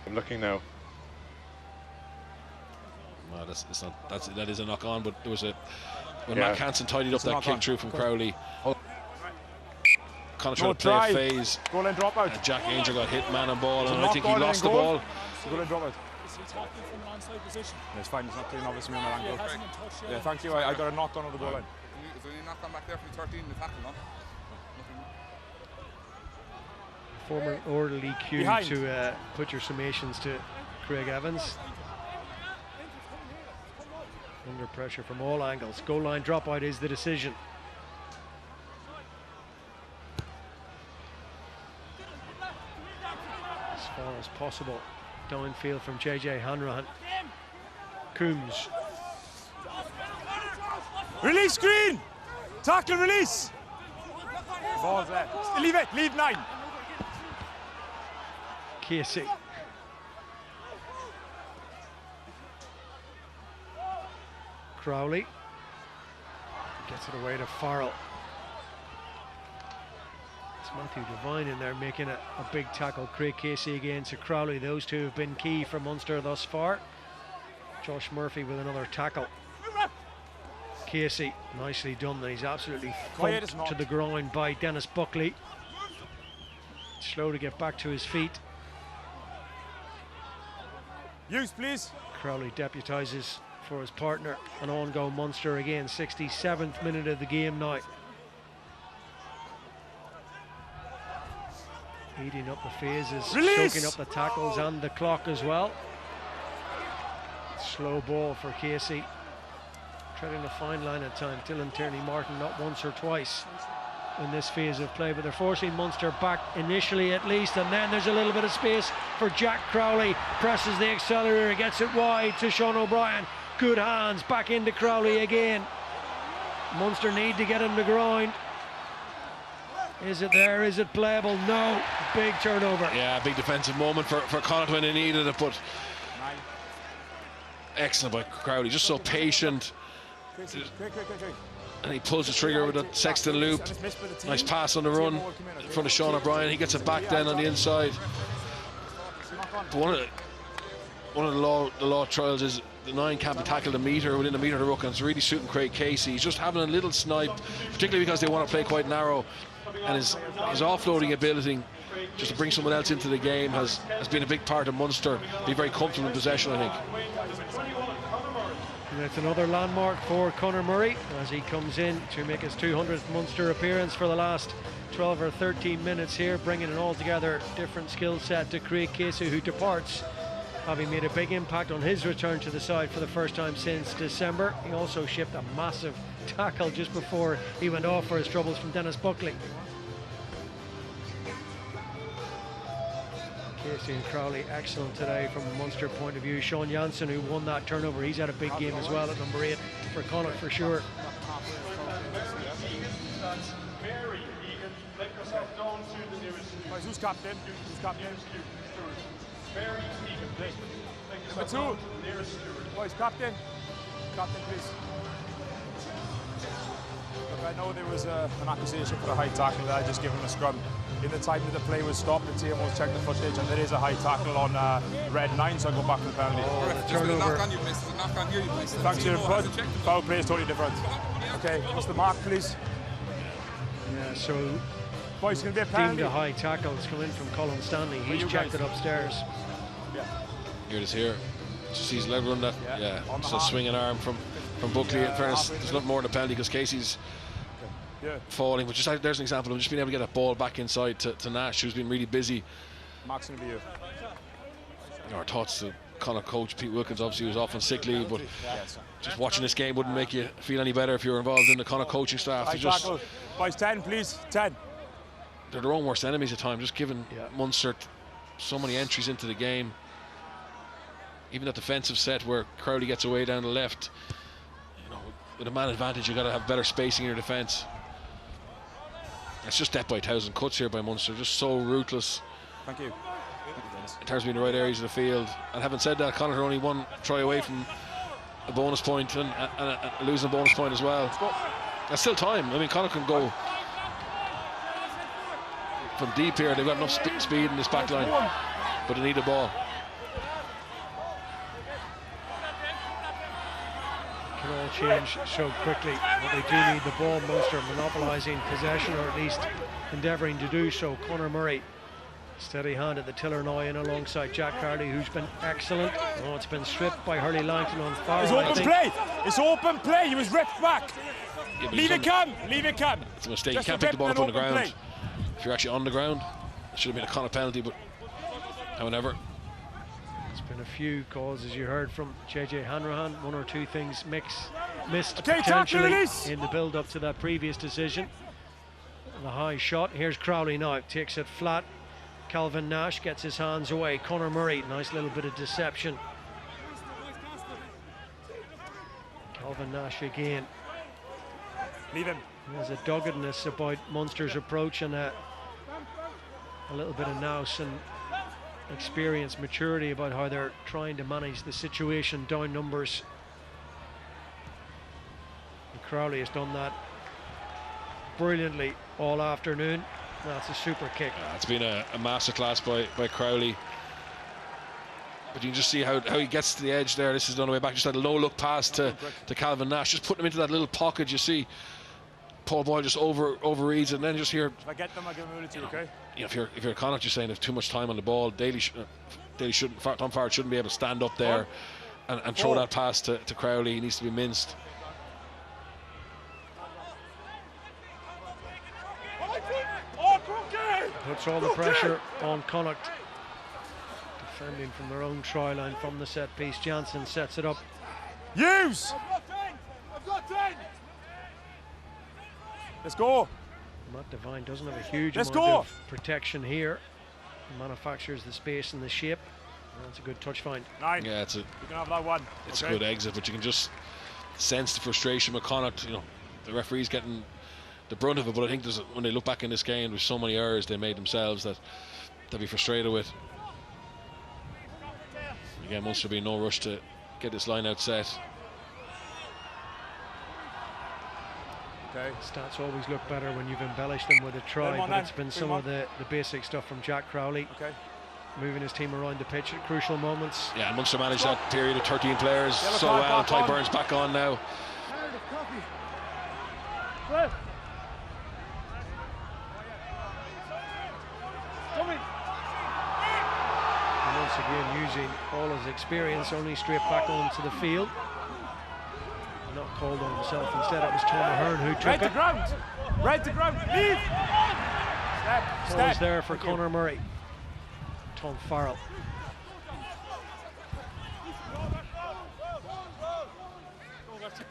I'm looking now. No, that is a knock on, but there was when Yeah. Mac Hansen tidied up It's a that knock kick on. through from Crowley. Connacht No tried to play try. a phase, Goal line dropout. and Jack Ainger got hit man and ball, It's a and I think he knock on lost and the goal. ball. Goal line dropout. Is he talking from an onside position? It's fine, it's not clean, obviously, on my He angle. hasn't touched Yeah, yet. thank you. I got a knock on over the goal line. Is there any knock on back there from 13 in the tackle, no? Former orderly cue Behind. to put your summations to Craig Evans. Under pressure from all angles. Goal line dropout is the decision. As far as possible. Downfield from JJ Hanrahan. Coombs. Release screen! Tackle, release! Ball's there. Leave it, leave 9. Casey. Crowley. Gets it away to Farrell. It's Matthew Devine in there making a big tackle. Craig Casey against Crowley. Those two have been key for Munster thus far. Josh Murphy with another tackle. Casey, nicely done. He's absolutely thumped to the ground by Dennis Buckley. Slow to get back to his feet. Use, please. Crowley deputises for his partner. An on-go Munster again. 67th minute of the game now. Eating up the phases, soaking up the tackles and the clock as well. Slow ball for Casey. Treading the fine line at times. Dylan Tierney-Martin not once or twice in this phase of play, but they're forcing Munster back initially at least, and then there's a little bit of space for Jack Crowley. Presses the accelerator, gets it wide to Sean O'Brien. Good hands, back into Crowley again. Munster need to get him to ground. Is it there? Is it playable? No. Big turnover. Yeah, big defensive moment for Connacht when they needed it, but excellent by Crowley, just so patient. And he pulls the trigger with a Sexton loop. Nice pass on the run in front of Sean O'Brien. He gets it back then on the inside. But one of the law trials is the 9 can't be tackled a metre within a metre of the ruck, and it's really suiting Craig Casey. He's just having a little snipe, particularly because they want to play quite narrow, and his offloading ability just to bring someone else into the game has been a big part of Munster. Be very comfortable in possession, I think. And it's another landmark for Conor Murray as he comes in to make his 200th Munster appearance for the last 12 or 13 minutes here, bringing an altogether different skill set to Craig Casey, who departs having made a big impact on his return to the side for the first time since December. He also shipped a massive tackle just before he went off for his troubles from Dennis Buckley. Casey and Crowley excellent today from a Munster point of view. Sean Jansen, who won that turnover, he's had a big game as well at number 8 for Connacht for sure. Who's captain? Who's captain? Number 2. Boys, captain. Captain, please. Look, I know there was an accusation for a high tackle that I just given a scrum. In the time that the play was stopped, the team will check the footage, and there is a high tackle on red 9, so I'll go back to the penalty. Oh, the turnover. Thanks to your input. Foul play is totally different. Okay, what's the mark, please? Yeah, so boys, going to be a penalty. Deemed a high tackle. It's come in from Colin Stanley. He's checked it upstairs. Yeah. Here it is here. Just sees leg run that. Yeah. Just a swinging arm from Buckley. In fairness, there's not more than a penalty because Casey's falling, but just there's an example of just being able to get that ball back inside to Nash, who's been really busy. Mark's going to be you. Our thoughts to Connacht coach Pete Wilkins, obviously was off on sick leave, but just watching this game wouldn't make you feel any better if you were involved in the Connacht coaching staff. Just, boys, 10 please, 10. They're their own worst enemies at times, just giving Munster so many entries into the game. Even that defensive set where Crowley gets away down the left, you know, with a man advantage, you've got to have better spacing in your defence. It's just death by 1,000 cuts here by Munster, just so ruthless. Thank you. In terms of being in the right areas of the field. And having said that, Connacht are only one try away from a bonus point and losing a bonus point as well. That's still time. I mean, Connacht can go from deep here. They've got enough speed in this back line, but they need the ball. Can all change so quickly, but they do need the ball. Munster monopolising possession, or at least endeavouring to do so. Conor Murray, steady hand at the tiller now in alongside Jack Crowley, who's been excellent. Oh, it's been stripped by Hurley Langton on far. It's open play. It's open play. He was ripped back. Yeah, leave it come. Leave it come. It's a mistake. You can't pick the ball up on the ground. Play. If you're actually on the ground, it should have been a Connacht penalty, but however. Been a few calls, as you heard from JJ Hanrahan. One or two things missed potentially in the build up to that previous decision. The high shot. Here's Crowley now, takes it flat. Calvin Nash gets his hands away. Conor Murray, nice little bit of deception. Calvin Nash again. Leave him. There's a doggedness about Munster's approach and a little bit of nous and experience, maturity about how they're trying to manage the situation, down numbers. And Crowley has done that brilliantly all afternoon. That's a super kick. It's been a masterclass by Crowley. But you can just see how he gets to the edge there. This is the other way back. Just that low look pass to Calvin Nash. Just putting him into that little pocket. You see Paul Boyle just overreads it, and then just here. If I get them, I'll give them a minute to, okay? You know, if you're Connacht, you're saying there's too much time on the ball. Daly shouldn't. Tom Farrell shouldn't be able to stand up there and throw that pass to Crowley. He needs to be minced. Puts all the pressure on Connacht. Defending from their own try line from the set piece. Jansen sets it up. Use! I've got 10! Let's go! Matt Devine doesn't have a huge Let's amount go. of protection here. He manufactures the space and the shape. That's a good touch find. 9. Yeah, You can have that one. It's okay. a good exit, but you can just sense the frustration with Connacht. You know, the referee's getting the brunt of it, but I think when they look back in this game, there's so many errors they made themselves that they'll be frustrated with. Again, Munster be in no rush to get this line out set. Okay. Stats always look better when you've embellished them with a try, but it's been some of the basic stuff from Jack Crowley. Okay. Moving his team around the pitch at crucial moments. Yeah, and Munster managed that period of 13 players so card well. back Ty on. Burns back on now. And once again using all his experience, only straight back onto the field. Not called on himself, instead it was Tom Ahern who took Right to it. ground! Right to ground! Leave! Step! Always there for Conor Murray. Tom Farrell.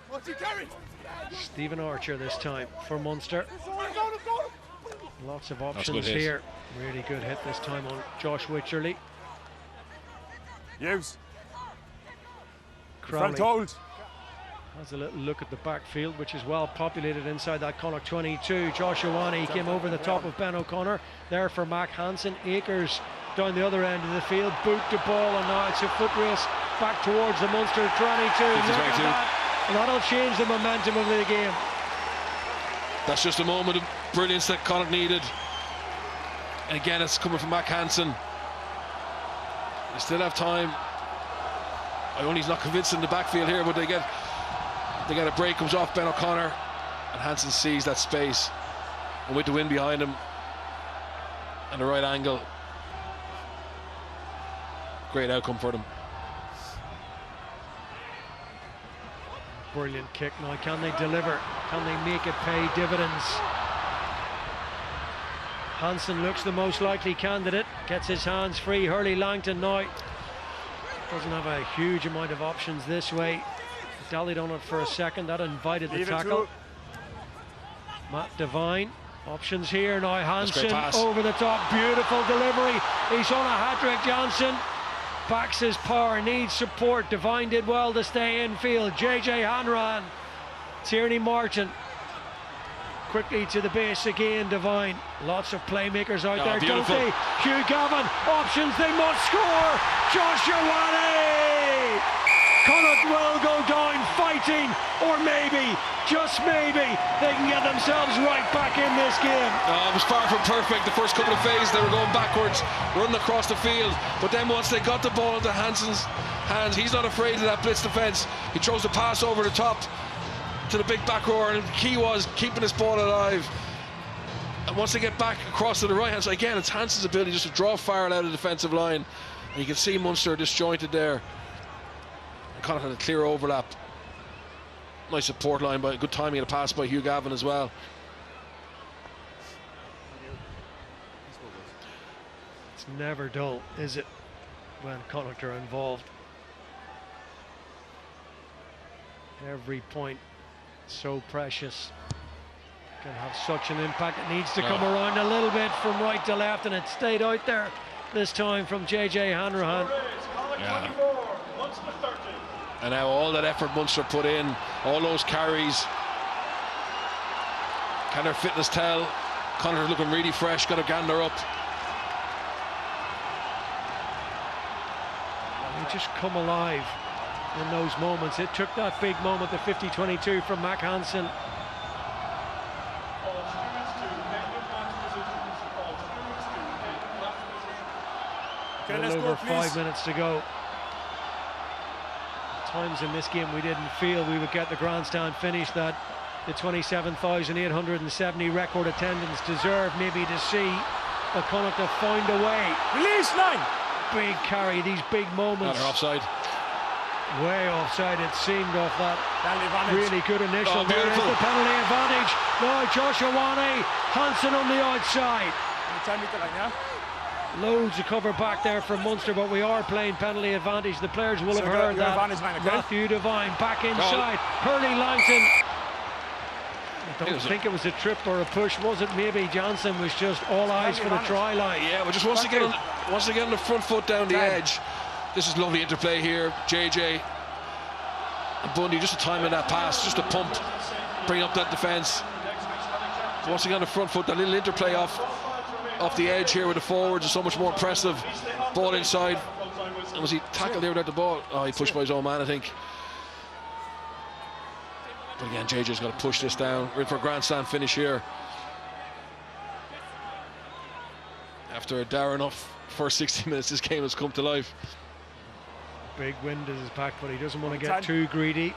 What's he carrying? Stephen Archer this time for Munster. Lots of good options hit. here. Really good hit this time on Josh Wycherley. Use. Crowley Front hold. has a little look at the backfield, which is well populated inside that Connacht 22. Josh Ioane came over the top of Ben O'Connor. There for Mac Hansen. Akers down the other end of the field. Boot the ball, and now it's a foot race back towards the Munster 22. Look at that. And that'll change the momentum of the game. That's just a moment of brilliance that Connacht needed. And again, it's coming from Mac Hansen. They still have time. Ioane's not convincing the backfield here, but they get a break, comes off Ben O'Connor, and Hansen sees that space, and with the wind behind him and the right angle, great outcome for them. Brilliant kick. Now can they deliver? Can they make it pay dividends? Hansen looks the most likely candidate, gets his hands free. Hurley Langton now doesn't have a huge amount of options this way. Dallied on it for a second, that invited the tackle. Matt Devine, options here now. Hansen over the top, beautiful delivery. He's on a hat-trick. Jansen backs his power, needs support. Devine did well to stay infield. JJ Hanrahan, Tierney Martin quickly to the base again. Devine, lots of playmakers out there, beautiful. don't they? Hugh Gavin, options, they must score. Josh Ioane! Connacht will go down fighting, or maybe, just maybe, they can get themselves right back in this game. It was far from perfect. The first couple of phases they were going backwards, running across the field, but then once they got the ball into Hansen's hands, he's not afraid of that blitz defence. He throws the pass over the top to the big back rower, and the key was keeping this ball alive. And once they get back across to the right hand side, again, it's Hansen's ability just to draw Farrell out of the defensive line, and you can see Munster disjointed there. Connacht had a clear overlap. Nice support line, by good timing of the pass by Hugh Gavin as well. It's never dull, is it, when Connacht are involved? Every point so precious, can have such an impact. It needs to come around a little bit from right to left, and it stayed out there this time from JJ Hanrahan. Yeah. And now all that effort Munster put in, all those carries, Can their fitness tell? Connacht looking really fresh, got a gander up. They just come alive in those moments. It took that big moment, the 50-22 from Mac Hansen. A little over 5 minutes to go. Times in this game we didn't feel we would get the grandstand finish that the 27,870 record attendance deserve, maybe to see but Connacht to find a way. Release line! Big carry, these big moments. They're offside. Way offside it seemed off that really good initial. Oh, there is beautiful. the penalty advantage. No, Joshua Wane, Hansen on the outside. 10 metre line, yeah? Loads of cover back there from Munster, but we are playing penalty advantage. The players will have heard that. Advantage line, okay? Matthew Devine back inside. Hurley Langton. I don't think it was a trip or a push, was it? Maybe Johnson was just all eyes for the try line. Yeah, but just once again on the front foot down the edge. This is lovely interplay here. JJ and Bundy, just a time in that pass, just a pump, bring up that defence. Once again on the front foot, that little interplay off the edge here with the forwards is so much more impressive. Ball inside. And was he tackled there without the ball? Oh, he pushed by his own man, I think. But again, JJ's got to push this down. We're in for a grandstand finish here. After a dour enough first 60 minutes, this game has come to life. Big wind is his back, but he doesn't want to get too greedy.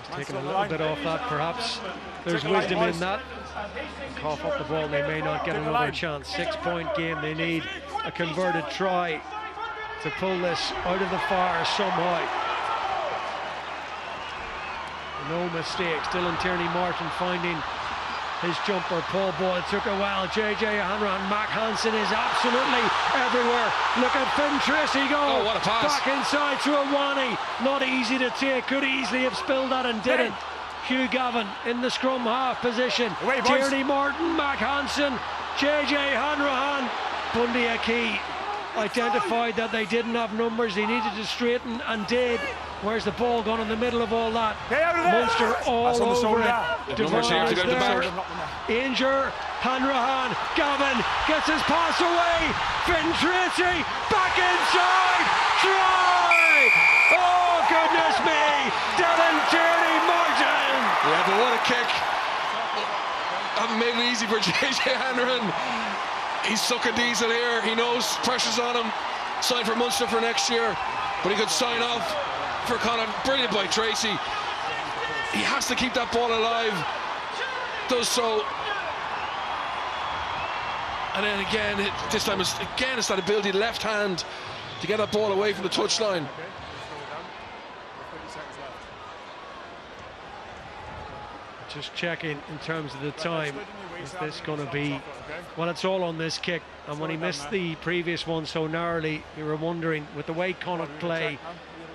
He's taking a little bit off that, perhaps. There's wisdom in that. Cough up the ball, they may not get another chance. 6-point game, they need a converted try to pull this out of the fire somehow. No mistake. Dylan Tierney-Martin finding his jumper. Paul Boyle took a while. JJ Hanrahan. Mac Hansen is absolutely everywhere. Look at Finn Tracy go. Oh, what a pass. Back inside to Awani. Not easy to take. Could easily have spilled that and didn't. Hugh Gavin in the scrum half position. Tierney-Martin, Mac Hansen, JJ Hanrahan. Bundy Aki identified that they didn't have numbers. They needed to straighten and did. Where's the ball gone in the middle of all that? Munster all over it. Devine is there. Ainger, Hanrahan, Gavin gets his pass away. Finn Tracy back inside. Try! Oh goodness me! Dylan Tierney-Martin. Yeah, but what a kick. Haven't made it easy for JJ Hanrahan. He's sucking diesel here. He knows pressure's on him. Sign for Munster for next year, but he could sign off for Connacht. Brilliant by Tracy. He has to keep that ball alive. Does so. And then again, this time it's that ability, left hand, to get that ball away from the touchline. Just checking in terms of the time. Is this going to be... Well, it's all on this kick. And when he missed the previous one so narrowly, you were wondering, with the way Connacht play,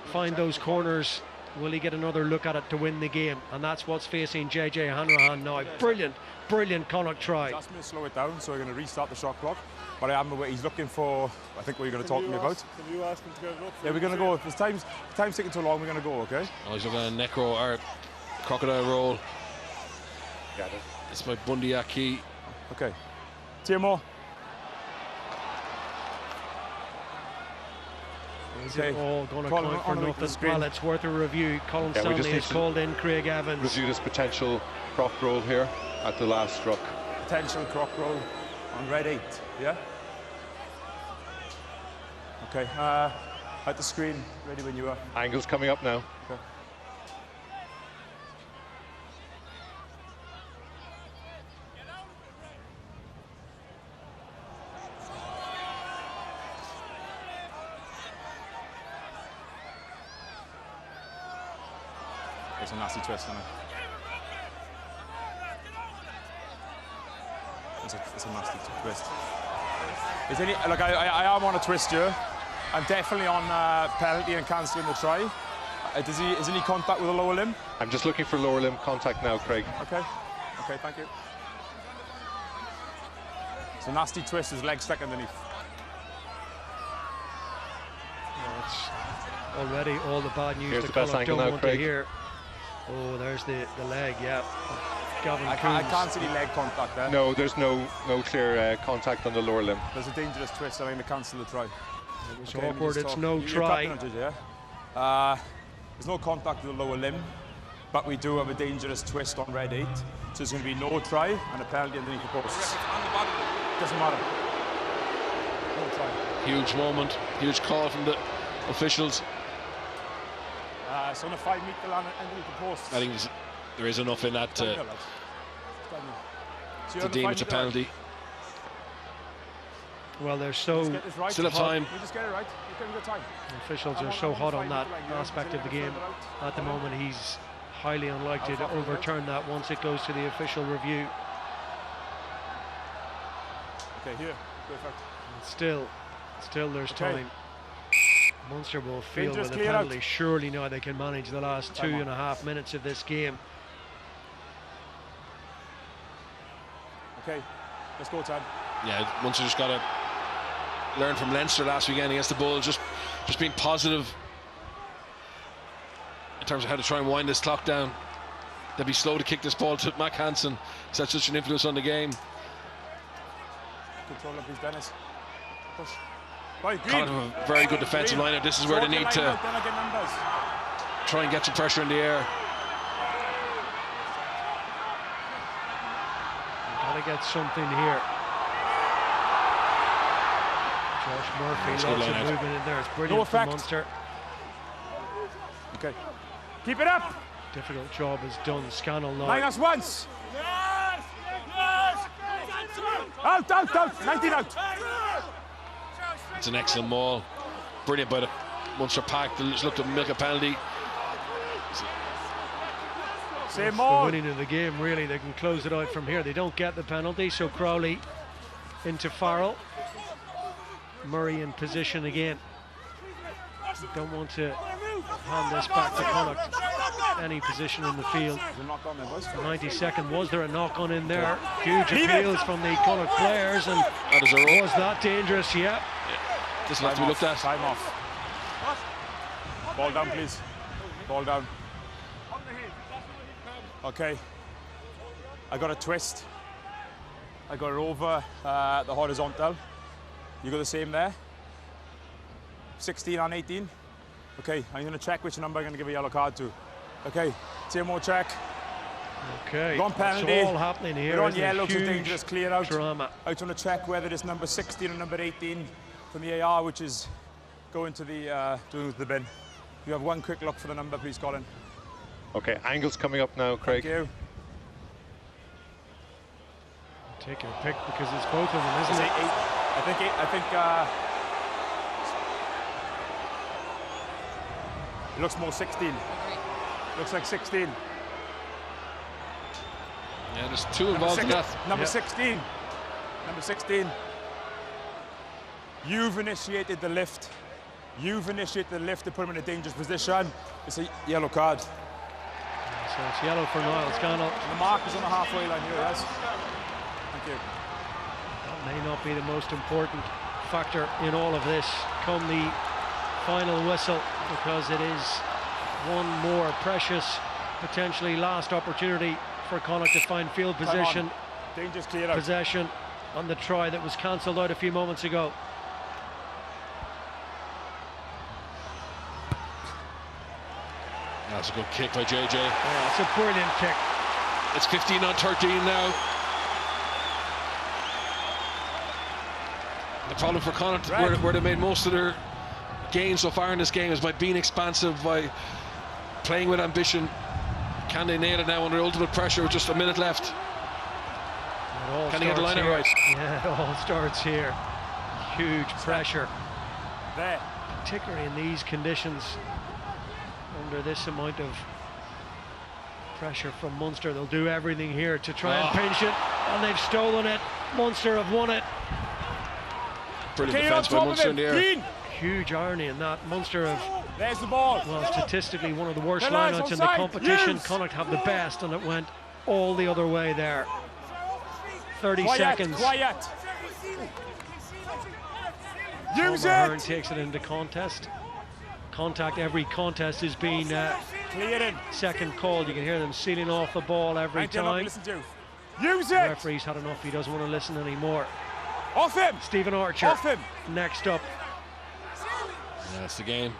find those corners, will he get another look at it to win the game? And that's what's facing JJ Hanrahan now. Brilliant Connacht try. He asked me to slow it down, so we're going to restart the shot clock. But I am aware he's looking for, I think, what you're going to talk to me about. Can you ask him to get it up? Yeah, we're going to go. If time's taking too long, we're going to go, okay? Oh, he's looking at a neck roll or crocodile roll. Got it. It's by Bundy Aki. Okay. Timo. Is it all going to count for nothing? Well, it's worth a review. Colin Stanley has called in Craig Evans. Review this potential croc roll here at the last struck. Potential croc roll on red 8, yeah? Okay, at the screen, ready when you are. Angle's coming up now. Okay. It's a nasty twist on it. It's a nasty twist. Is any, like I am on a twist here. I'm definitely on penalty and cancelling the try. Is any contact with the lower limb? I'm just looking for lower limb contact now, Craig. Okay, thank you. It's a nasty twist, his leg stuck underneath. Yeah, it's already all the bad news Here's the the best Connacht angle don't now, want Craig. to hear. Oh, there's the leg, yeah. Gavin I Coombs. can't see any leg contact there. No, there's no clear contact on the lower limb. There's a dangerous twist. I'm going to cancel the try. It was Okay, awkward. It's no You're try. captain, did you, yeah? There's no contact with the lower limb, but we do have a dangerous twist on red 8. So there's going to be no try and a penalty underneath the posts. Doesn't matter. No try. Huge moment, huge call from the officials. So on a 5-metre line underneath the posts. I think there is enough in that to deem it's a penalty. Well, they're so Right. Still have time. We just get it right. We've got time. the officials are so hot on that aspect of the game at the moment. He's highly unlikely to overturn that once it goes to the official review. Okay, here. Perfect. Still there's time. Munster will feel Dangerous with a clear out. penalty. Surely now they can manage the last 2.5 minutes of this game. Okay, let's go, Tad. Yeah, Munster just got to learn from Leinster last weekend against the Bulls. Just being positive in terms of how to try and wind this clock down. They'll be slow to kick this ball to Mac Hansen. He's had such an influence on the game. Control up, please, Dennis. Push. Right, Connacht have a very good defensive lineup. This is where they need to try and get some pressure in the air. Gotta get something here. Josh Murphy, That's lots good of line out. movement in there. It's No brilliant for effect. Munster. Okay. Keep it up. Difficult job is done. Scannell now. Minus once. Out, out, out. 19 out. It's an excellent maul. Brilliant by the Munster pack. They just looked to milk a penalty. Same That's more. the winning of the game, really. They can close it out from here. They don't get the penalty, so Crowley into Farrell. Murray in position again. Don't want to hand this back to Connacht. Any position in the field. There's a knock on there, boys. 92nd, was there a knock on in there? Huge appeals from the Connacht players, and That is a roll. was that dangerous? Yeah. This will have to be looked at. Time off. Ball down, please. Ball down. Okay. I got a twist. I got it over the horizontal. You got the same there. 16 on 18. Okay, I'm going to check which number I'm going to give a yellow card to. Okay, same more check. Okay. One penalty. It's all happening here. We're on isn't it? yellow, so Huge dangerous, clear out. drama. I just want to check whether it's number 16 or number 18 from the AR, which is going to the bin. You have one quick look for the number, please, Colin. Okay, angles coming up now, Craig. Thank you. Taking a pick because it's both of them, isn't Is it it? 8? I think it looks more 16. Looks like 16. Yeah, there's two involved in that. Number Yeah. 16. Number 16. You've initiated the lift. You've initiated the lift to put him in a dangerous position. It's a yellow card. So it's yellow for Niall Scannell. The mark is on the halfway line here, yes. Thank you. That may not be the most important factor in all of this come the final whistle, because it is one more precious, potentially last opportunity for Connacht to find field Time position, on. Dangerous clear out. possession on the try that was cancelled out a few moments ago. That's a good kick by JJ. Yeah, it's a brilliant kick. It's 15 on 13 now. The problem for Connacht, where they made most of their gains so far in this game, is by being expansive, by playing with ambition. Can they nail it now under ultimate pressure with just a minute left? It all Can they get the starts line out here. right? Yeah, it all starts here. Huge pressure, There. particularly in these conditions. Under this amount of pressure from Munster, they'll do everything here to try and pinch it, and they've stolen it. Munster have won it. Brilliant Okay, defence on by top of Munster in it. the air. Clean. Huge irony in that. Munster have, There's the ball. well, statistically one of the worst Hey, lads, lineouts in the offside. competition. Use. Connacht have the best, and it went all the other way there. 30 Quiet, seconds. quiet. Use Homer Hearn it. takes it into contest. Contact, every contest is being Clearing. second called. You can hear them sealing off the ball every 19 not to time. listen to. Use The it! referee's had enough. He doesn't want to listen anymore. Off him! Stephen Archer Off him! next up. Yeah, that's the game.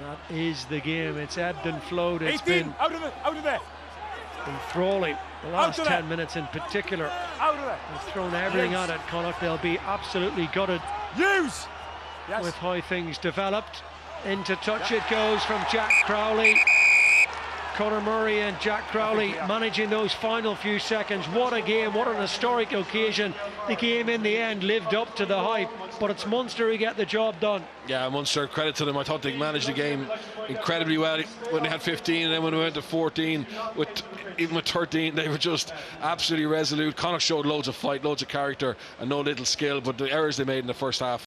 That is the game. It's ebbed and flowed. It's 18, out of there! been enthralling. The last Out of 10 there. minutes in particular. Out of there! They've thrown everything Yes. at it. Connacht, they'll be absolutely gutted Use! Yes. with how things developed. Into touch it goes from Jack Crowley. Conor Murray and Jack Crowley managing those final few seconds. What a game, what an historic occasion. The game in the end lived up to the hype, but it's Munster who get the job done. Yeah, Munster, credit to them. I thought they managed the game incredibly well when they had 15, and then when we went to 14, even with 13, they were just absolutely resolute. Connacht showed loads of fight, loads of character, and no little skill, but the errors they made in the first half